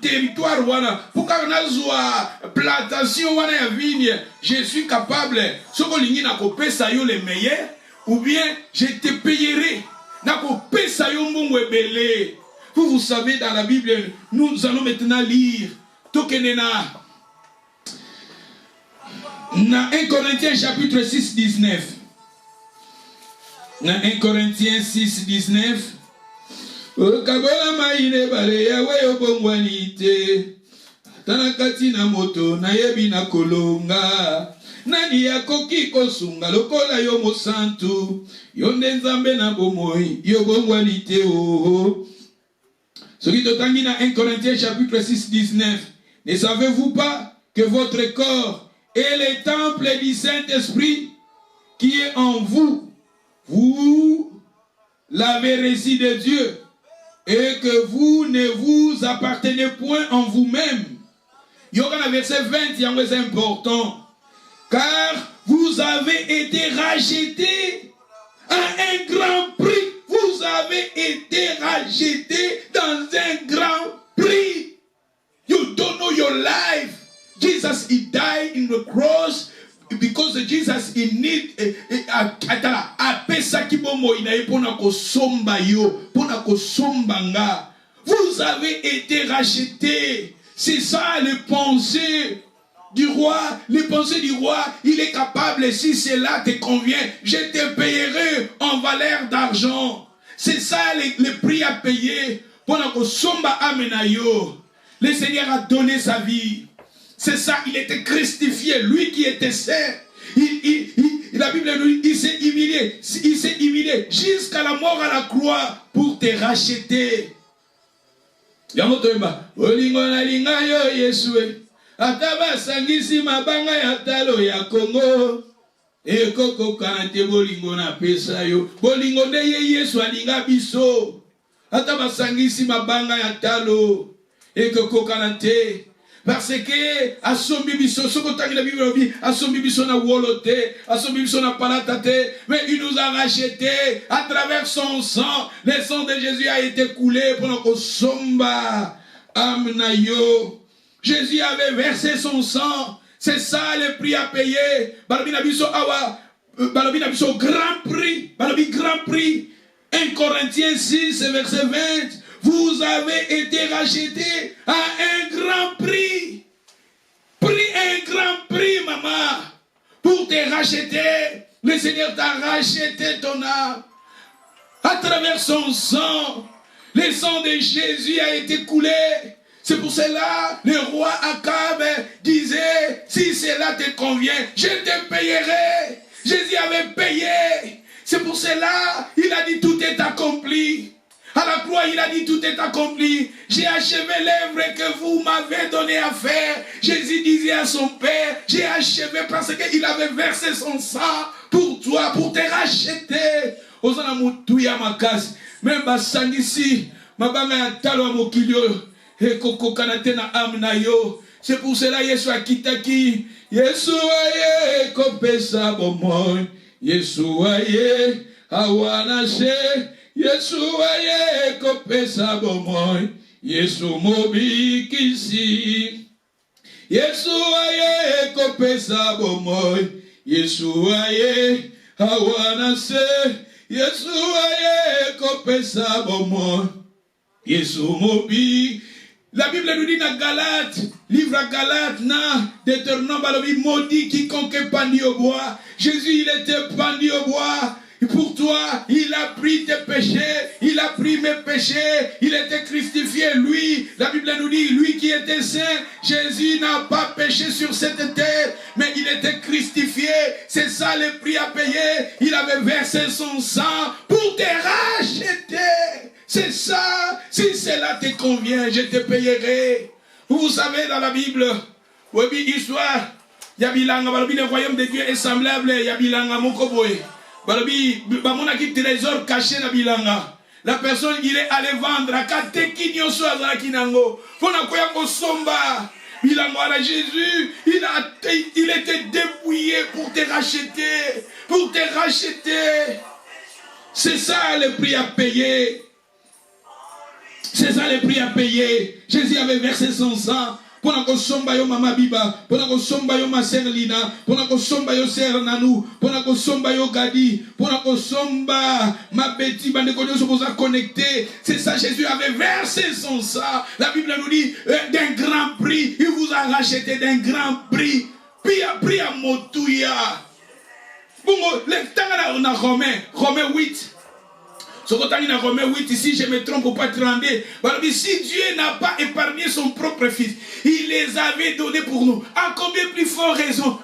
territoire wana, pourquoi kana zwa plantation wana ya vigne, je suis capable. Ce que l'Église n'a pas payé yo le meilleur, ou bien je te payerai. N'a pas payé yo mbongo ebele. Vous savez dans la Bible, nous allons maintenant lire Tokenena. Dans 1 Corinthiens chapitre 6, 19. Dans 1 Corinthiens 6, 19. Kabola maine bale yawe obongwanite. Tanakati na moto na yebi na kolonga. Nani yakoki kosunga lokola yo mosantu. Yonde nzambe na bomoi yo bongwanite o. Ce qui te tangi dans 1 Corinthiens chapitre 6, 19. Ne savez-vous pas que votre corps est le temple du Saint-Esprit qui est en vous? Vous l'avez reçu de Dieu et que vous ne vous appartenez point en vous-même. Il y aura un verset 20, c'est important. Car vous avez été rachetés à un grand prix. Vous avez été rachetés dans un grand prix. You don't know your life. Jesus, he died in the cross because Jesus he need apesa kibomo inaye pona kosomba yo, pona kosomba nga. Vous avez été rachetés. C'est ça les pensées du roi. Les pensées du roi, il est capable, si cela te convient, je te payerai en valeur d'argent. C'est ça le prix à payer. Pona kosomba amenayo. Le Seigneur a donné sa vie. C'est ça, il était crucifié, lui qui était saint. La Bible nous dit, il s'est humilié jusqu'à la mort à la croix pour te racheter. Yamotoyemba, olingona linga yo Yesue, ataba sangisi mabanga ya talo ya Kongo. Ekoko kanate bolingona pesa yo, bolingone ye Yesu alinga biso. Ataba sangisi mabanga ya talo. Ekoko kanate. Parce que asombi biso sokotangi la Bible dit asombi biso na wolote, asombi biso na palatate, mais il nous a rachetés à travers son sang. Le sang de Jésus a été coulé pour notre somba amnayo. Jésus avait versé son sang. C'est ça le prix à payer. Balabina biso awa, balabina biso grand prix, balabi grand prix. 1 Corinthiens 6 verset 20. Vous avez été rachetés à un grand prix. Pris un grand prix, maman. Pour te racheter, le Seigneur t'a racheté ton âme. À travers son sang, le sang de Jésus a été coulé. C'est pour cela, le roi Akab disait, si cela te convient, je te payerai. Jésus avait payé. C'est pour cela, il a dit, tout est accompli. À la croix, il a dit, tout est accompli. J'ai achevé l'œuvre que vous m'avez donné à faire. Jésus disait à son Père, j'ai achevé parce qu'il avait versé son sang pour toi, pour te racheter. Osana mutuya makasi. Même basangisi, mabanga ya talo mokilio, et koko kanate na amna yo. C'est pour cela Yesu akitaki. Yesu aye kopesa bomoi. Yesu aye awana se Yesu aye kopesa bomoi Yesu mobikisi Yesu aye kopesa bomoi Yesu aye awana se Yesu aye kopesa bomoi Yesu mobi. La Bible nous dit dans Galates, livre à Galates, na Deutéronome, maudit quiconque pendit au bois. Jésus, il était pendu au bois. Et pour toi, il a pris tes péchés, il a pris mes péchés, il était crucifié. Lui, la Bible nous dit, lui qui était saint, Jésus n'a pas péché sur cette terre, mais il était crucifié. C'est ça le prix à payer. Il avait versé son sang pour te racheter. C'est ça. Si cela te convient, je te payerai. Vous savez, dans la Bible, oui, histoire, le royaume de Dieu est semblable à Yabilanga Mokoboy. Bamonaki trésor caché na bilanga. La personne il est allé vendre à Kateki Nyoso Azaki Nango. Pona koyango somba. Bilango à Jésus, il était dépouillé pour te racheter. Pour te racheter. C'est ça le prix à payer. C'est ça le prix à payer. Jésus avait versé son sang. Pona ko somba yo mama Biba, pona ko somba yo ma sœur Lina, pona ko somba yo sœur Nanou, pona ko somba yo Gadi, pona ko somba ma Betty, bande ko nyoso boza connecté. C'est ça, Jésus avait versé son sang. La Bible nous dit d'un grand prix, il vous a racheté d'un grand prix. Prix à Motouya. Bon, le temps on a Romain 8. Ce qu'on a dit dans Romains 8, ici, je me trompe ou pas 32. Si Dieu n'a pas épargné son propre fils, il les avait donnés pour nous. À combien plus fort raison?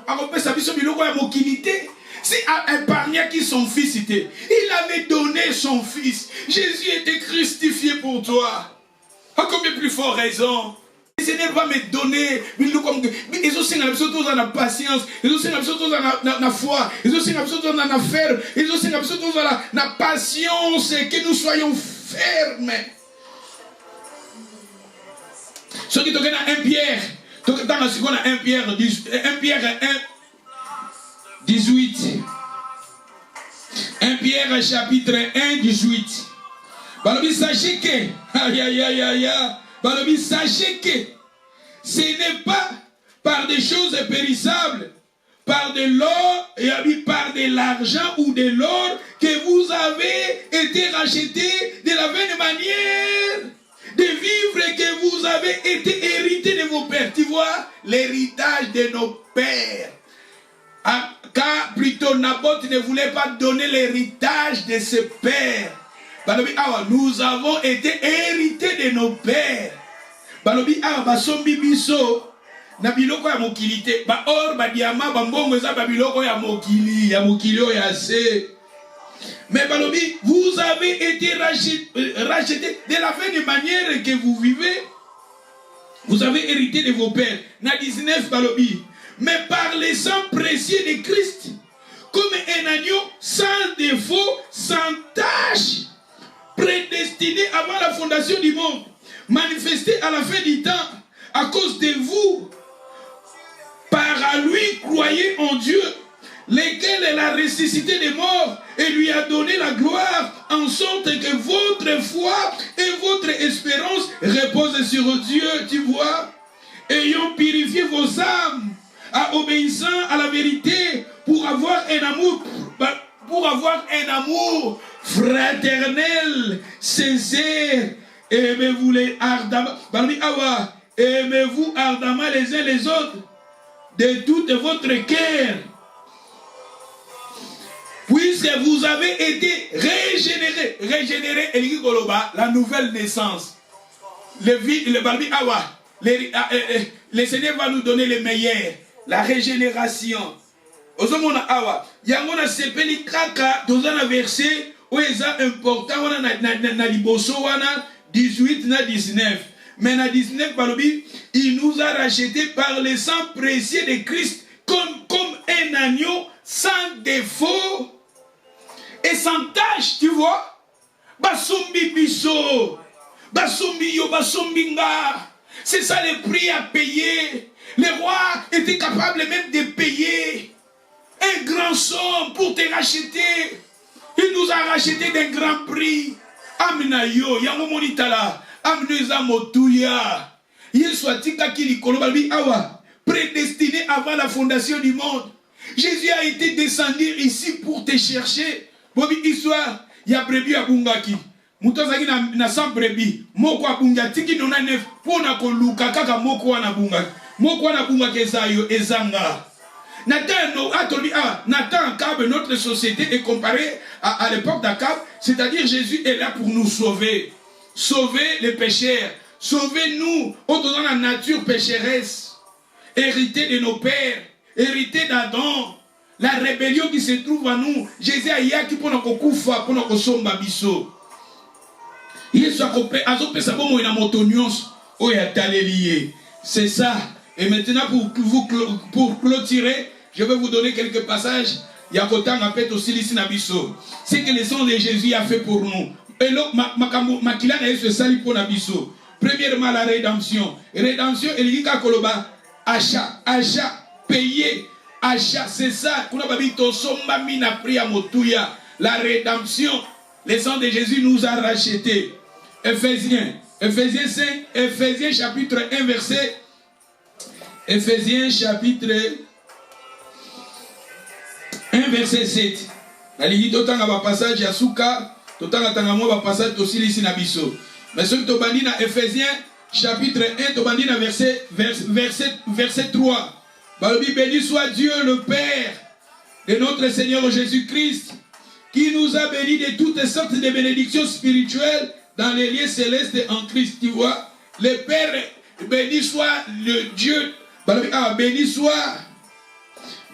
Si à épargné qui son fils était, il avait donné son fils. Jésus était crucifié pour toi. À combien plus fort raison? Le Seigneur va me donner, ils ont signé dans la patience, ils ont signé dans la foi, ils ont signé dans la ferme, ils ont signé dans la patience, que nous soyons fermes. Ce qui est dans 1 Pierre, dans la seconde 1 Pierre 1, 18. 1 Pierre chapitre 1, 18. Sachez que, sachez que ce n'est pas par des choses périssables, par de l'or et par de l'argent ou de l'or que vous avez été rachetés de la même manière de vivre et que vous avez été hérité de vos pères. Tu vois, l'héritage de nos pères. Car plutôt Naboth ne voulait pas donner l'héritage de ses pères. Nous avons été hérités de nos pères. Balobi basombi biso na biloko ya mokili te ba or ba diama ba mbongo eza ba biloko ya mokili ya se. Mais balobi, vous avez été rachetés de la même manière que vous vivez. Vous avez hérité de vos pères. Na 19 balobi, mais par le sang précieux de Christ, comme un agneau sans défaut, sans tache, prédestiné avant la fondation du monde, manifesté à la fin du temps, à cause de vous, par lui croyez en Dieu, lequel est la ressuscité des morts et lui a donné la gloire, en sorte que votre foi et votre espérance reposent sur Dieu, tu vois, ayant purifié vos âmes, en obéissant à la vérité, pour avoir un amour fraternel, sincère. Aimez-vous aimez-vous ardemment les uns les autres de tout votre cœur, puisque vous avez été régénérés, la nouvelle naissance. Le Seigneur va nous donner le meilleur, la régénération. Ozomona awa, yangona sepeli kaka dans un verset où est important na liboso wana 18 na 19. Mais na 19 balobi, il nous a rachetés par le sang précieux de Christ comme un agneau sans défaut et sans tache, tu vois. Basumbi biso, basumbi yo, basumbi nga. C'est ça le prix à payer. Les rois étaient capables même de payer un grand somme pour te racheter. Il nous a racheté d'un grand prix. Amina yo, yango monitala, amneza motuya. Yesu atika ki likolo balbi awa, prédestiné avant la fondation du monde. Jésus a été descendu ici pour te chercher. Bobi histoire, ya brebis abungaki. Mutazaki na 100 brebis, moko abunga tiki nona 9 pona ko luka kaka moko wana bunga. Moko wana bunga kezayo ezanga. Nathan Akab, notre société est comparée à l'époque d'Akab, c'est-à-dire Jésus est là pour nous sauver. Sauver les pécheurs. Sauver nous, au-dedans de la nature pécheresse. Hériter de nos pères. Hériter d'Adam. La rébellion qui se trouve en nous. Jésus a yaki pour nous kufa, pour nous somba biso. Yesu a azope sabomo ina motonions. C'est ça. Et maintenant, pour clôturer, je vais vous donner quelques passages. C'est que le sang de Jésus a fait pour nous. Premièrement, la rédemption. Rédemption, achat, payer, achat. C'est ça. La rédemption. Le sang de Jésus nous a rachetés. Ephésiens 5, Ephésiens chapitre 1, verset. Ephésiens chapitre 1 verset 7. Aligi totanga ba passage ya suka, totanga tanga mo ba passage to silisi na biso. Mais ce que to bandi na Ephésiens chapitre 1 to bandi na verset 3. Balobi béni soit Dieu le Père de notre Seigneur Jésus-Christ qui nous a bénis de toutes sortes de bénédictions spirituelles dans les lieux célestes en Christ, tu vois. Le Père, béni soit le Dieu.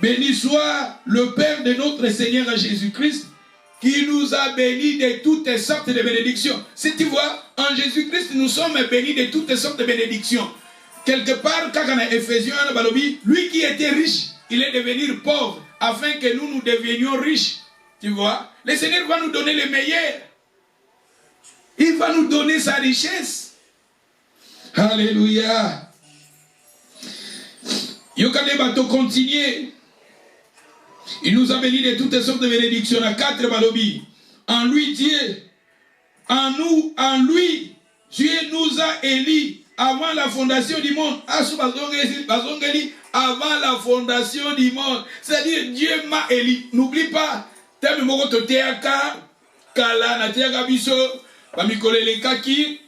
Béni soit le Père de notre Seigneur Jésus-Christ qui nous a bénis de toutes sortes de bénédictions. Si tu vois, en Jésus-Christ, nous sommes bénis de toutes sortes de bénédictions. Quelque part, quand on a Ephésiens, lui qui était riche, il est devenu pauvre afin que nous devenions riches. Tu vois, le Seigneur va nous donner le meilleur. Il va nous donner sa richesse. Alléluia. Yokane bato continuer. Il nous a bénis de toutes sortes de bénédictions. À 4 balobi. En lui, Dieu, en lui, Dieu nous a élis avant la fondation du monde. Avant la fondation du monde. C'est-à-dire, Dieu m'a élis. N'oublie pas. Tel moko to teaka kala na teaka biso ba mikolele kaki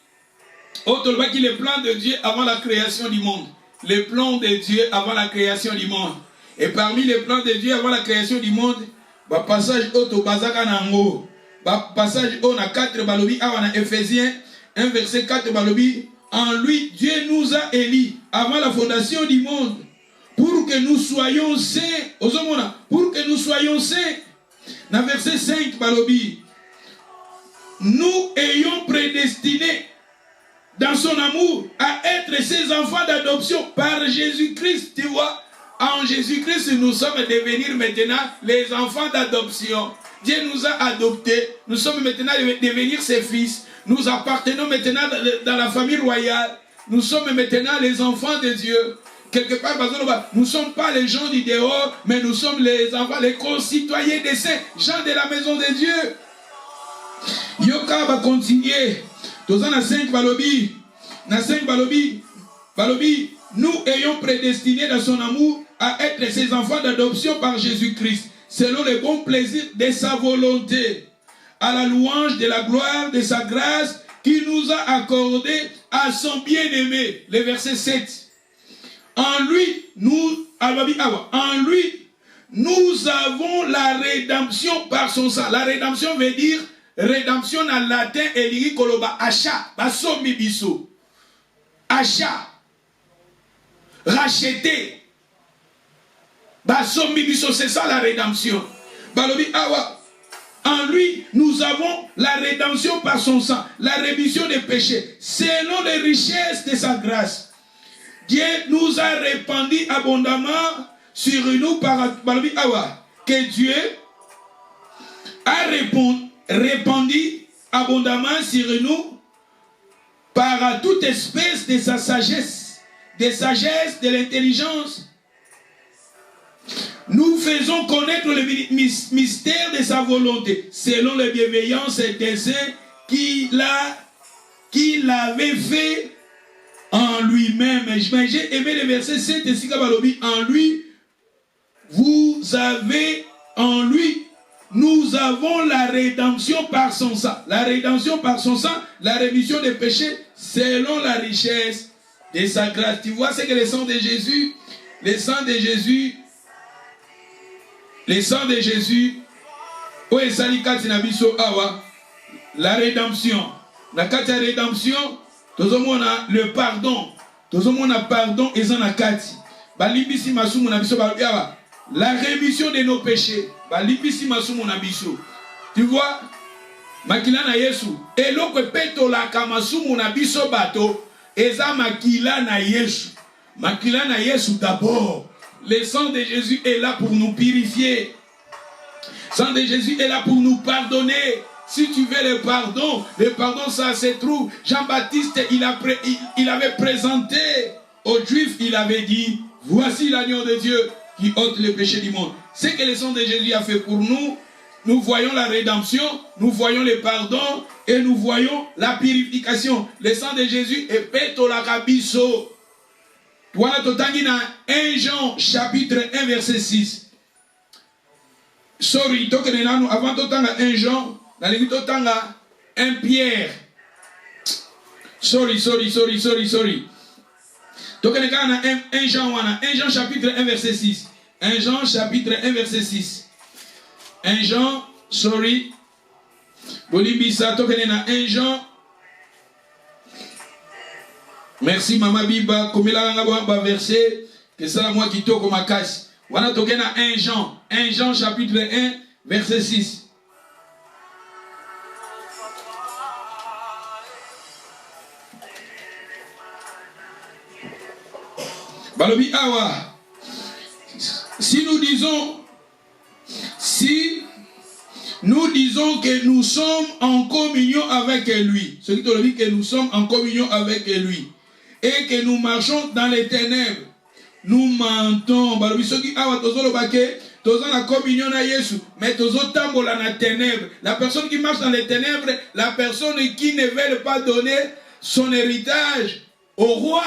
otolbaki le plan de Dieu avant la création du monde. Le plan de Dieu avant la création du monde. Et parmi les plans de Dieu avant la création du monde, ba passage auto bazaka nango. Ba passage on a 4 balobi awana Ephésiens 1 verset 4 balobi en lui Dieu nous a élis avant la fondation du monde pour que nous soyons saints. Ozomona, pour que nous soyons saints. Dans verset 5, Balobi, nous ayons prédestiné dans son amour à être ses enfants d'adoption par Jésus-Christ. Tu vois, en Jésus-Christ, nous sommes devenus maintenant les enfants d'adoption. Dieu nous a adoptés. Nous sommes maintenant devenir ses fils. Nous appartenons maintenant dans la famille royale. Nous sommes maintenant les enfants de Dieu. Quelque part, nous ne sommes pas les gens du dehors, mais nous sommes les enfants, les concitoyens des saints, gens de la maison de Dieu. Yoka va continuer. Dans la 5 balobi, nous ayons prédestiné dans son amour à être ses enfants d'adoption par Jésus-Christ, selon le bon plaisir de sa volonté, à la louange de la gloire de sa grâce qui nous a accordé à son bien-aimé. Le verset 7. En lui, nous avons la rédemption par son sang. La rédemption veut dire, rédemption en latin, et koloba achat, basomi biso. Achat, racheter. Basomi biso, c'est ça la rédemption. Balobi awa. En lui, nous avons la rédemption par son sang, la rémission des péchés, selon les richesses de sa grâce. Dieu nous a répandu abondamment sur nous par Awa. Que Dieu a répandu abondamment sur nous par toute espèce de sa sagesse, de l'intelligence. Nous faisons connaître le mystère de sa volonté, selon les bienveillances et desseins qu'il avait fait en lui-même. J'ai aimé le verset 7 et 6. En lui, vous avez, en lui, nous avons la rédemption par son sang. La rédemption par son sang, la rémission des péchés, selon la richesse de sa grâce. Tu vois, c'est que le sang de Jésus, le sang de Jésus, oh, la rédemption. La kati rédemption, tout le monde a le pardon. Tout le monde a pardon et ça na kati. Balibisi masumu na biso ba la rémission de nos péchés. Balibisi masumu na biso. Tu vois, makila na Yesu. Eloko peto la kamasumu na biso bato. Eza makila na Yesu. Makila na Yesu d'abord. Le sang de Jésus est là pour nous purifier. Le sang de Jésus est là pour nous pardonner. Si tu veux le pardon ça se trouve. Jean-Baptiste, il avait présenté aux Juifs, il avait dit, voici l'agneau de Dieu qui ôte le péché du monde. C'est que le sang de Jésus a fait pour nous. Nous voyons la rédemption, nous voyons le pardon et nous voyons la purification. Le sang de Jésus est peto la kabiso. Voilà totangi na 1 Jean chapitre 1 verset 6. Sorry, avant totanga 1 Jean, dans les totanga 1 Pierre. Sorry. Tokeneka na 1 Jean 1 Jean chapitre 1 verset 6. 1 Jean chapitre 1 verset 6. 1 Jean, sorry. Bolibisa tokenena 1 Jean. Merci Mama Biba, comme il a un verset, que c'est la moi qui toque ma casse. Voilà, toqué à 1 Jean chapitre 1, verset 6. Balobi Awa, si nous disons que nous sommes en communion avec lui, ce qui te dit que nous sommes en communion avec lui, et que nous marchons dans les ténèbres, nous mentons. Balobi soki awa tozolo bake, tozana la communion à Jésus, mais tozotambo la na ténèbres. La personne qui marche dans les ténèbres, la personne qui ne veut pas donner son héritage au roi.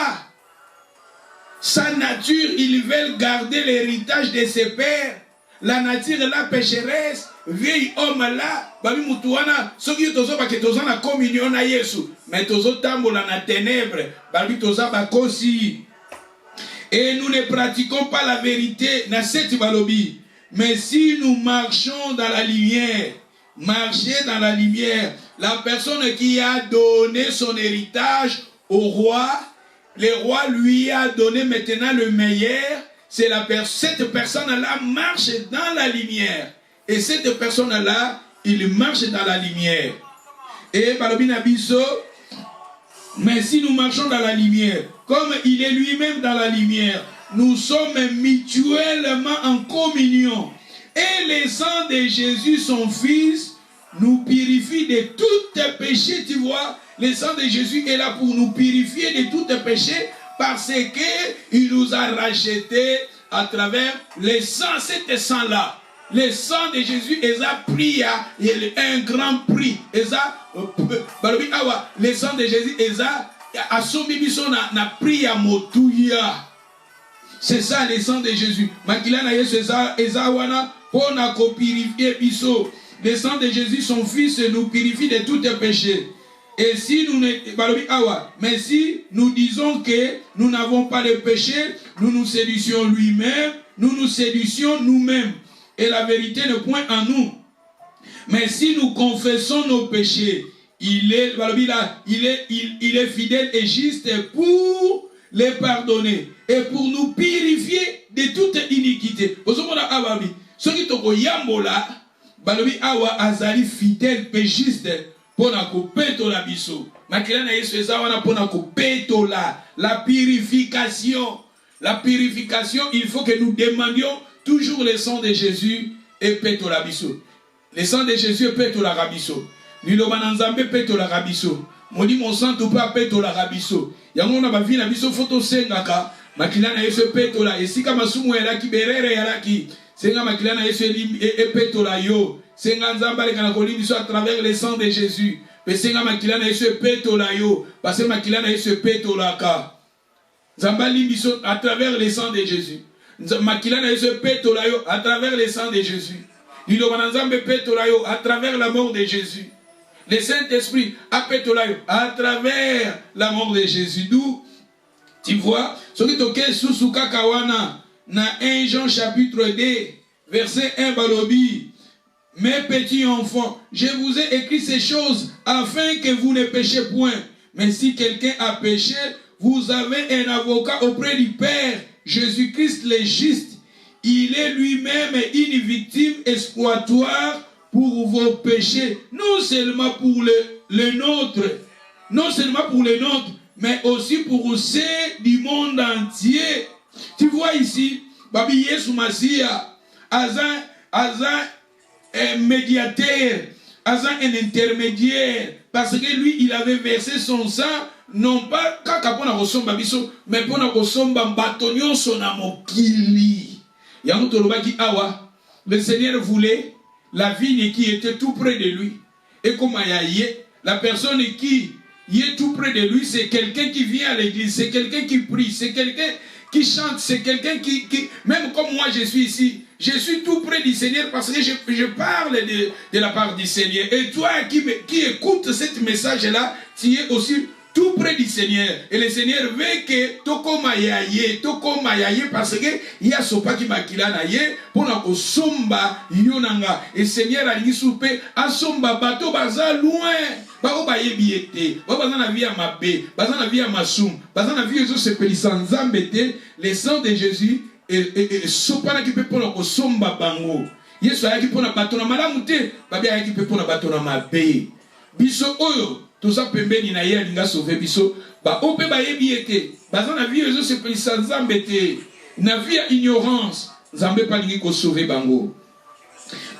Sa nature, ils veulent garder l'héritage de ses pères. La nature est la pécheresse. Vieil homme là, babi mutuana, soki tozo bake tozo na communion na Yesu, mais tozo tambola na ténèbres, babi toza bakosi. Et nous ne pratiquons pas la vérité na cette balobi, mais si nous marchons dans la lumière, marcher dans la lumière, la personne qui a donné son héritage au roi, le roi lui a donné maintenant le meilleur, c'est cette personne-là marche dans la lumière. Et cette personne-là, il marche dans la lumière. Et Balobi Nabiso, mais si nous marchons dans la lumière, comme il est lui-même dans la lumière, nous sommes mutuellement en communion. Et le sang de Jésus, son Fils, nous purifie de tout péché, tu vois. Le sang de Jésus est là pour nous purifier de tout péché parce qu'il nous a rachetés à travers le sang, cet sang-là. Le sang de Jésus est un grand prix. Le sang de Jésus est un prix à Motuya. C'est ça le sang de Jésus. Le sang de Jésus, son Fils, nous purifie de tout péché. Et si mais si nous disons que nous n'avons pas de péché, nous nous séduisions lui-même, nous nous séduisions nous-mêmes. Et la vérité ne point en nous. Mais si nous confessons nos péchés, il est fidèle et juste pour les pardonner et pour nous purifier de toute iniquité. Ce qui toko yambola, balobi awa azali fidèle et juste pour na kopeto la biso. Makila na Yesu ezawana pour na kopeto la purification. La purification, il faut que nous demandions toujours le sang de Jésus et peto la biso. Le sang de Jésus et peto la rabiso. Liloba nanzambe peto la rabiso. Modi mon sang tu pas peto la rabiso. Yango na bavi na biso photo sengaka. Makila na Yesu peto la. Esika masumu elaki berere elaki. Senga makila na Yesu epetola yo. Senga nzamba le kana kolimbi so à travers le sang de Jésus. Mais senga makila na Yesu epetola yo. Parce que makila na Yesu epetola ka. Nzamba limbi so à travers le sang de Jésus. Makila na Yesu epetola yo à travers le sang de Jésus. Il nzambe epetola yo à travers la mort de Jésus. Le Saint-Esprit epetola yo à travers la mort de Jésus. D'où tu vois, ce qui toke sous kakawana. Dans 1 Jean chapitre 2, verset 1 balobi. Mes petits enfants, je vous ai écrit ces choses afin que vous ne péchiez point. Mais si quelqu'un a péché, vous avez un avocat auprès du Père, Jésus-Christ le juste. Il est lui-même une victime expiatoire pour vos péchés, non seulement pour le nôtre, mais aussi pour ceux du monde entier. Tu vois ici, Babi Yesu Masia, Azan un médiateur, Azan un intermédiaire, parce que lui, il avait versé son sang, non pas quand on a reçu Babiso, mais pour reçu Batonio son amokili. Yamutolobaki Awa, le Seigneur voulait la vigne qui était tout près de lui. Et comme la personne qui est tout près de lui, c'est quelqu'un qui vient à l'église, c'est quelqu'un qui prie, c'est quelqu'un qui chante, c'est quelqu'un qui, même comme moi je suis ici, je suis tout près du Seigneur parce que je parle de la part du Seigneur. Et toi qui écoutes ce message-là, tu es aussi tout près du Seigneur. Et le Seigneur veut que toko mayaye parce que il y a sopa qui makila na ye pour na kosomba yonanga. Et Seigneur a dit soupe asomba bato baza loin. Bao ba yebiete, bao baza na vie à mabe, baza na vie à masum, baza na vie aux se pélissan zambete, le sang de Jésus et sopa na qui peut pour na kosomba bango. Yesu ayaki pour na bato na malamu te, babi ayaki peut pour na bato na mabe. Biso oyo tout ça pembeni na ye alinga sauver biso ba ope ba yebi ete baza na vie ezo se pelisa nzambe te na vie ya ignorance nzambe pa lingi ko sauver bango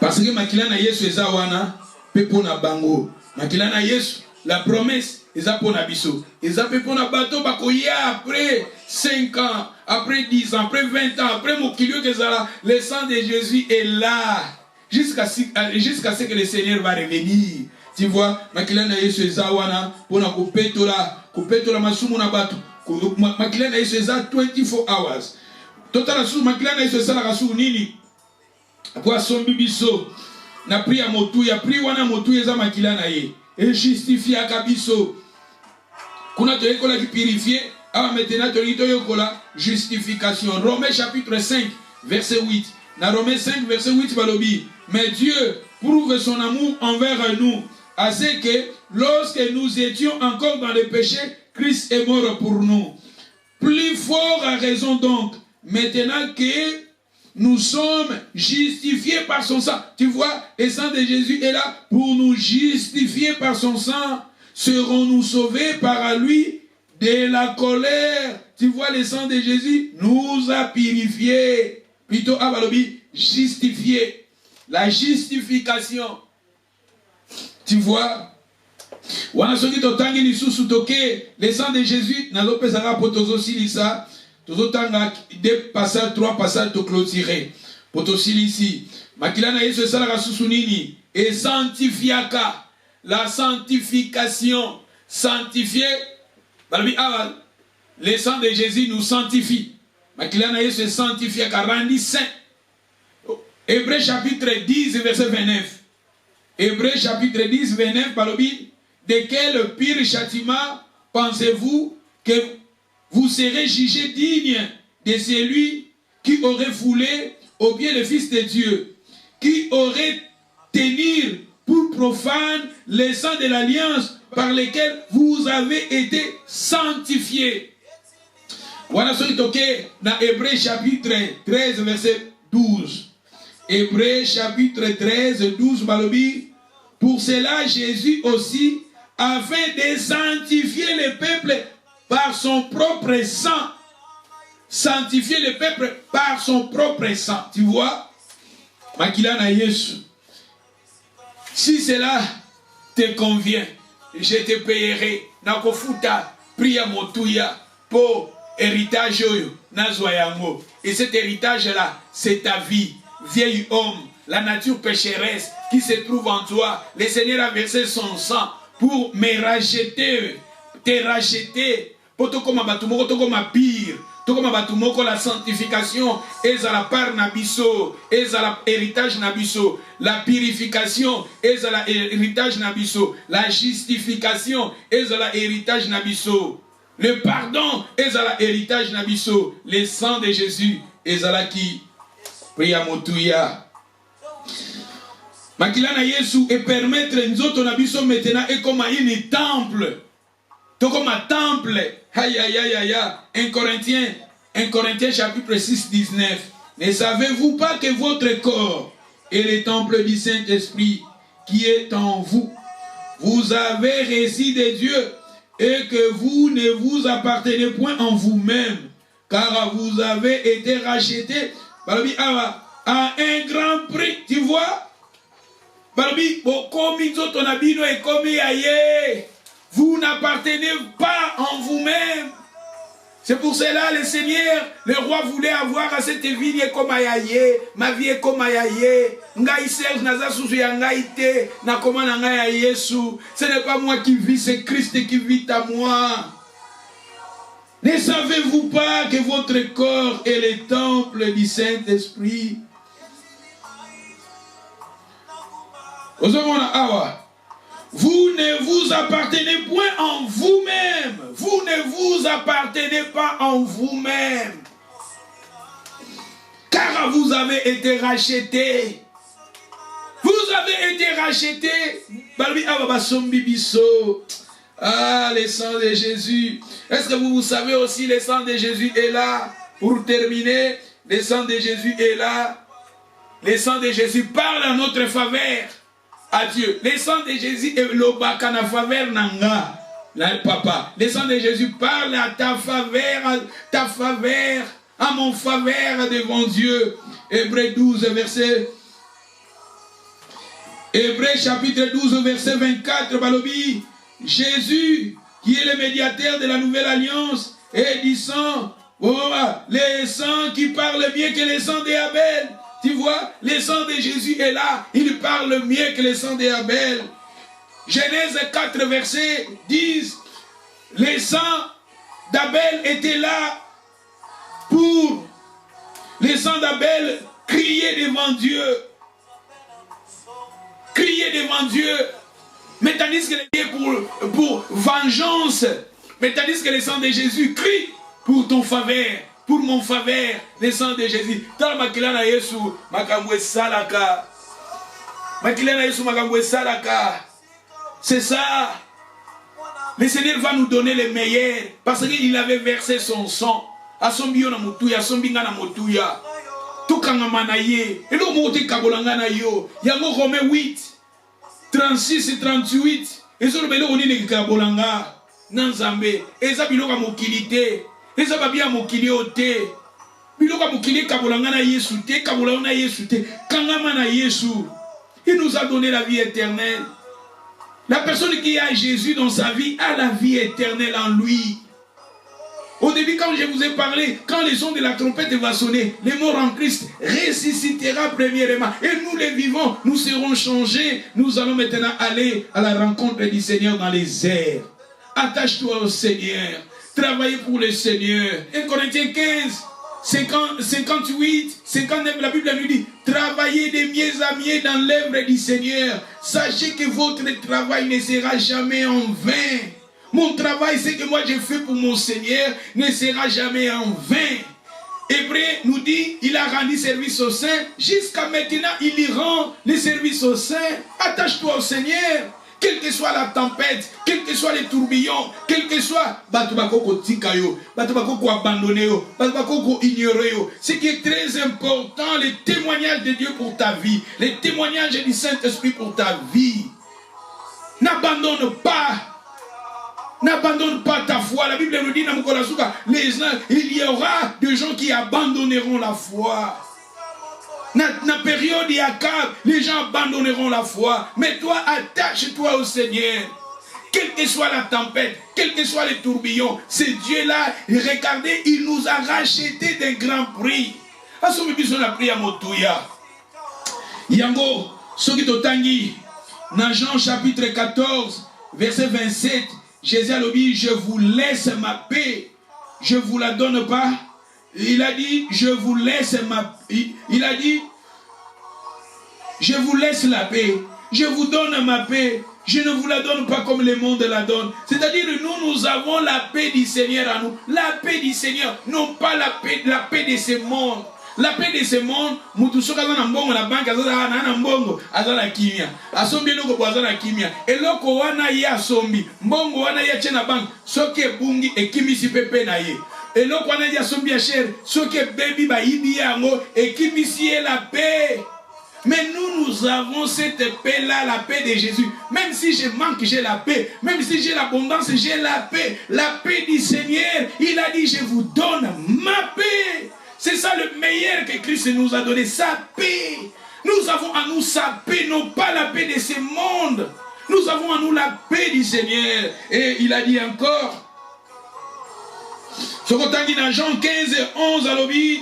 parce que makila na Yesu eza wana pe pona bango makila na Yesu la promesse eza pona biso eza pe pona bato ba koya après 5 ans après 10 ans après 20 ans après mokilio que ça le sang de Jésus est là jusqu'à ce que le Seigneur va revenir. Tu vois, makila na Yesu eza wana pona kopetola masumu na bato. Makila na Yesu eza 24 hours. Totala su makila na Yesu eza la kasu nini? Kwa sombi biso na priya motu ya pri wana motu eza makila na ye. Et justifia kabiso. Kuna to ekola ki purifier, awa maintenant to lito yokola justification. Romains chapitre 5 verset 8. Na Romains 5 verset 8 balobi, mais Dieu prouve son amour envers nous. À ce que lorsque nous étions encore dans le péché, Christ est mort pour nous. Plus fort à raison donc, maintenant que nous sommes justifiés par son sang. Tu vois, le sang de Jésus est là pour nous justifier par son sang. Serons-nous sauvés par lui de la colère? Tu vois, le sang de Jésus nous a purifiés. Plutôt, Abalobi, justifiés. La justification. Tu vois, wana soki totangi lisusu toke le sang de Jésus nazo pesanga potozo silisa tozo tanga deux passages trois passages to clôturer potosili ici makila na Yesu sala kasusu nini et sanctifiaka la sanctification sanctifié balbi aval le sang de Jésus nous sanctifie makila na Yesu sanctifiaka randi saint. Hébreux chapitre 10 verset 29. Hébreux chapitre 10, 29, Balobi, de quel pire châtiment pensez-vous que vous serez jugé digne de celui qui aurait foulé au pied le Fils de Dieu, qui aurait tenu pour profane le sang de l'alliance par lequel vous avez été sanctifiés. Voilà ce qui est dans Hébreux chapitre 13, verset 12. Hébreux chapitre 13, 12, Balobi. Pour cela, Jésus aussi, afin de sanctifier le peuple par son propre sang. Sanctifier le peuple par son propre sang. Tu vois? Makila na Yesu. Si cela te convient, je te payerai. Nakofuta, priya motuya, pour héritage oyo, nazwa yango. Et cet héritage-là, c'est ta vie. vieil homme, la nature pécheresse qui se trouve en toi. Le Seigneur a versé son sang pour me racheter, te racheter. Pour te comme batumoko, to comme pire. To comme batumoko la sanctification, ezala par nabiso, ezala héritage nabiso. La purification, ezala héritage nabiso. La justification, ezala héritage nabiso. Le pardon, ezala héritage nabiso. Le sang de Jésus, ezala qui pria motuya. Makila na Yesu et permettre nzoto nabiso maintenant et comme un temple. To comme un temple. Aïe aïe aïe aïe. 1 Corinthiens chapitre 6, 19. Ne savez-vous pas que votre corps est le temple du Saint-Esprit qui est en vous? Vous avez reçu de Dieu et que vous ne vous appartenez point en vous-même, car vous avez été rachetés à un grand prix. Tu vois? Vous n'appartenez pas en vous-même. C'est pour cela le Seigneur, le roi voulait avoir à cette vie comme ayaye, ma vie est comme ayaye. Ngai Serge naza susu ya ngai te, na koma na ngai ya Yesu. Ce n'est pas moi qui vis, c'est Christ qui vit à moi. Ne savez-vous pas que votre corps est le temple du Saint-Esprit? Vous ne vous appartenez point en vous-même. Vous ne vous appartenez pas en vous-même. Car vous avez été rachetés. Vous avez été rachetés. Ah, le sang de Jésus. Est-ce que vous savez aussi, le sang de Jésus est là? Pour terminer, le sang de Jésus est là. Le sang de Jésus parle à notre faveur. À Dieu. Le sang de Jésus est le bakana faveur nanga. Papa. Le sang de Jésus parle à ta faveur, à mon faveur devant Dieu. Hébreux 12, verset. Hébreux chapitre 12, verset 24. Balobi. Jésus, qui est le médiateur de la nouvelle alliance, et du sang. Le sang qui parle mieux que le sang d'Abel. Tu vois, le sang de Jésus est là. Il parle mieux que le sang d'Abel. Genèse 4, verset 10. Le sang d'Abel était là pour le sang d'Abel crier devant Dieu. Crier devant Dieu. Mais tandis que le pour vengeance. Mais tandis que le sang de Jésus crie pour ton faveur. Pour mon faveur, le sang de Jésus. Dans makila na Yesu, makambwe salaka. Makila na Yesu, makambwe salaka. C'est ça. Le Seigneur va nous donner le meilleur. Parce qu'il avait versé son sang. Asombi na mutuya, asombi na mutuya. Tukanga manaye. Et l'homme moté kabolanga na yo. Yango Romains 8, 36 et 38. Et sur le belo on dit kabolanga. Nanzambe. Et ça biloka mokilité. Et ça va bien mokili ote. Biloka mokili kabolanga na Yesu te, kabolanga na Yesu te, kangama na Yesu. Il nous a donné la vie éternelle. La personne qui a Jésus dans sa vie a la vie éternelle en lui. Au début, quand je vous ai parlé, quand le son de la trompette va sonner, les morts en Christ ressuscitera premièrement. Et nous les vivants, nous serons changés. Nous allons maintenant aller à la rencontre du Seigneur dans les airs. Attache-toi au Seigneur. Travaillez pour le Seigneur. 1 Corinthiens 15, 58, 59, la Bible nous dit, travaillez de mieux à mieux dans l'œuvre du Seigneur. Sachez que votre travail ne sera jamais en vain. Mon travail, c'est que moi j'ai fait pour mon Seigneur, ne sera jamais en vain. Hébreu nous dit, il a rendu service au Saint. Jusqu'à maintenant, il y rend le service au Saint. Attache-toi au Seigneur. Quelle que soit la tempête, quels que soient les tourbillons, quel que soit, ce qui est très important, les témoignages de Dieu pour ta vie, les témoignages du Saint-Esprit pour ta vie. N'abandonne pas ta foi. La Bible nous dit, il y aura des gens qui abandonneront la foi. Dans la période d'Akab, les gens abandonneront la foi. Mais toi, attache-toi au Seigneur. Quelle que soit la tempête, quels que soient les tourbillons, ce Dieu-là, regardez, il nous a rachetés d'un grand prix. Yango, soki totangi, dans Jean chapitre 14, verset 27, Jésus a dit, je vous laisse ma paix, je ne vous la donne pas. Il a dit, je vous laisse ma paix. Il a dit, je vous laisse la paix, je vous donne ma paix. Je ne vous la donne pas comme le monde la donne. C'est-à-dire, nous avons la paix du Seigneur à nous. La paix du Seigneur, non pas la paix de ce monde. La paix de ce monde, mutuso kaza na mbongo na banque azala na mbongo azala kimia. Asombi loko kwa azala kimia. Eloko wana ye asombi. Mbongo wana ye chena banque. Soke bungi ekimisi pepe na ye. Eloko wana ye asombi ya chere. Soke baby ba yibi yango ekimisi ye la paix. Mais nous avons cette paix-là, la paix de Jésus. Même si je manque, j'ai la paix. Même si j'ai l'abondance, j'ai la paix. La paix du Seigneur. Il a dit, je vous donne ma paix. C'est ça le meilleur que Christ nous a donné, sa paix. Nous avons à nous sa paix, non pas la paix de ce monde. Nous avons à nous la paix du Seigneur. Et il a dit encore, ce qu'on dit dans Jean 15 et 11 à l'obéi,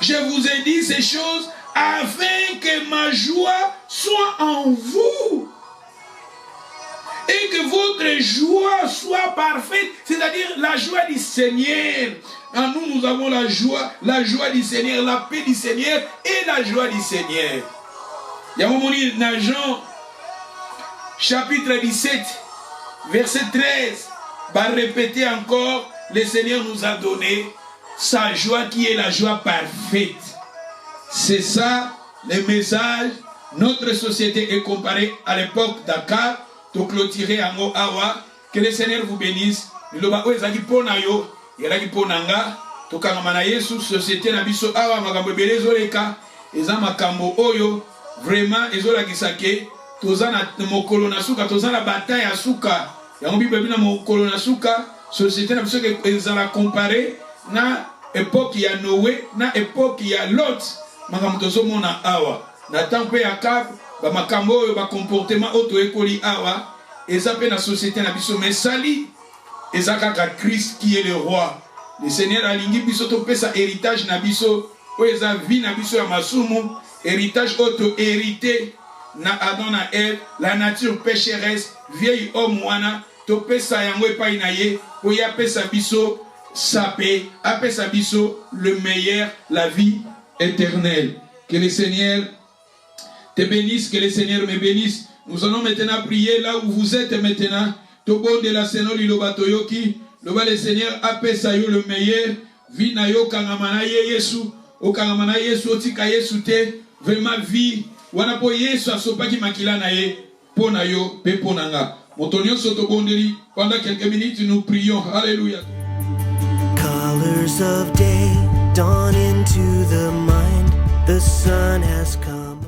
je vous ai dit ces choses afin que ma joie soit en vous et que votre joie soit parfaite, c'est-à-dire la joie du Seigneur. En nous, nous avons la joie du Seigneur, la paix du Seigneur et la joie du Seigneur. Il y a un moment dans Jean chapitre 17, verset 13, va répéter encore, le Seigneur nous a donné sa joie qui est la joie parfaite. C'est ça le message. Notre société est comparée à l'époque d'Akar. To clôturer en awa. Que le Seigneur vous bénisse. Loba o ezaki pona yo, ezaki ponanga. To kangamana Yesu société na biso awa makambo ebele ezoleka. Eza makambo oyo vraiment ezolakisake. Toza na mokolo na suka, toza na bataille ya suka. Yango Bible na mokolo na suka, société na biso ezala comparé na époque ya Noé, na époque ya Lot. Makambo tozomona awa na tempe ya Akab ba makambo oyo ba comportement auto ekoli awa eza pe na société na biso mesali eza kaka Christ qui est le roi. Le Seigneur alingi biso to pesa héritage na biso oyo eza vie na biso ya masumu, héritage auto hérité na Adam na Ève, la nature pécheresse, vieil homme wana to pesa yango epai na ye po ya pesa biso sa paix, apesa biso le meilleur, la vie éternel. Que le Seigneur te bénisse, que le Seigneur me bénisse. Nous allons maintenant prier là où vous êtes maintenant. Tobo de la Seigneur Loba Toyoki, Loba le Seigneur apesa yo le meilleur. Vina yo kangamana ye Yesu, o kangamana Yesu otika Yesu te, vraiment vie. Wana po Yesu asopaki makila na ye, pona yo pe ponanga. Motonio soto bondeli, pendant quelques minutes nous prions. Alléluia. Colors of day dawn into the mind, the sun has come.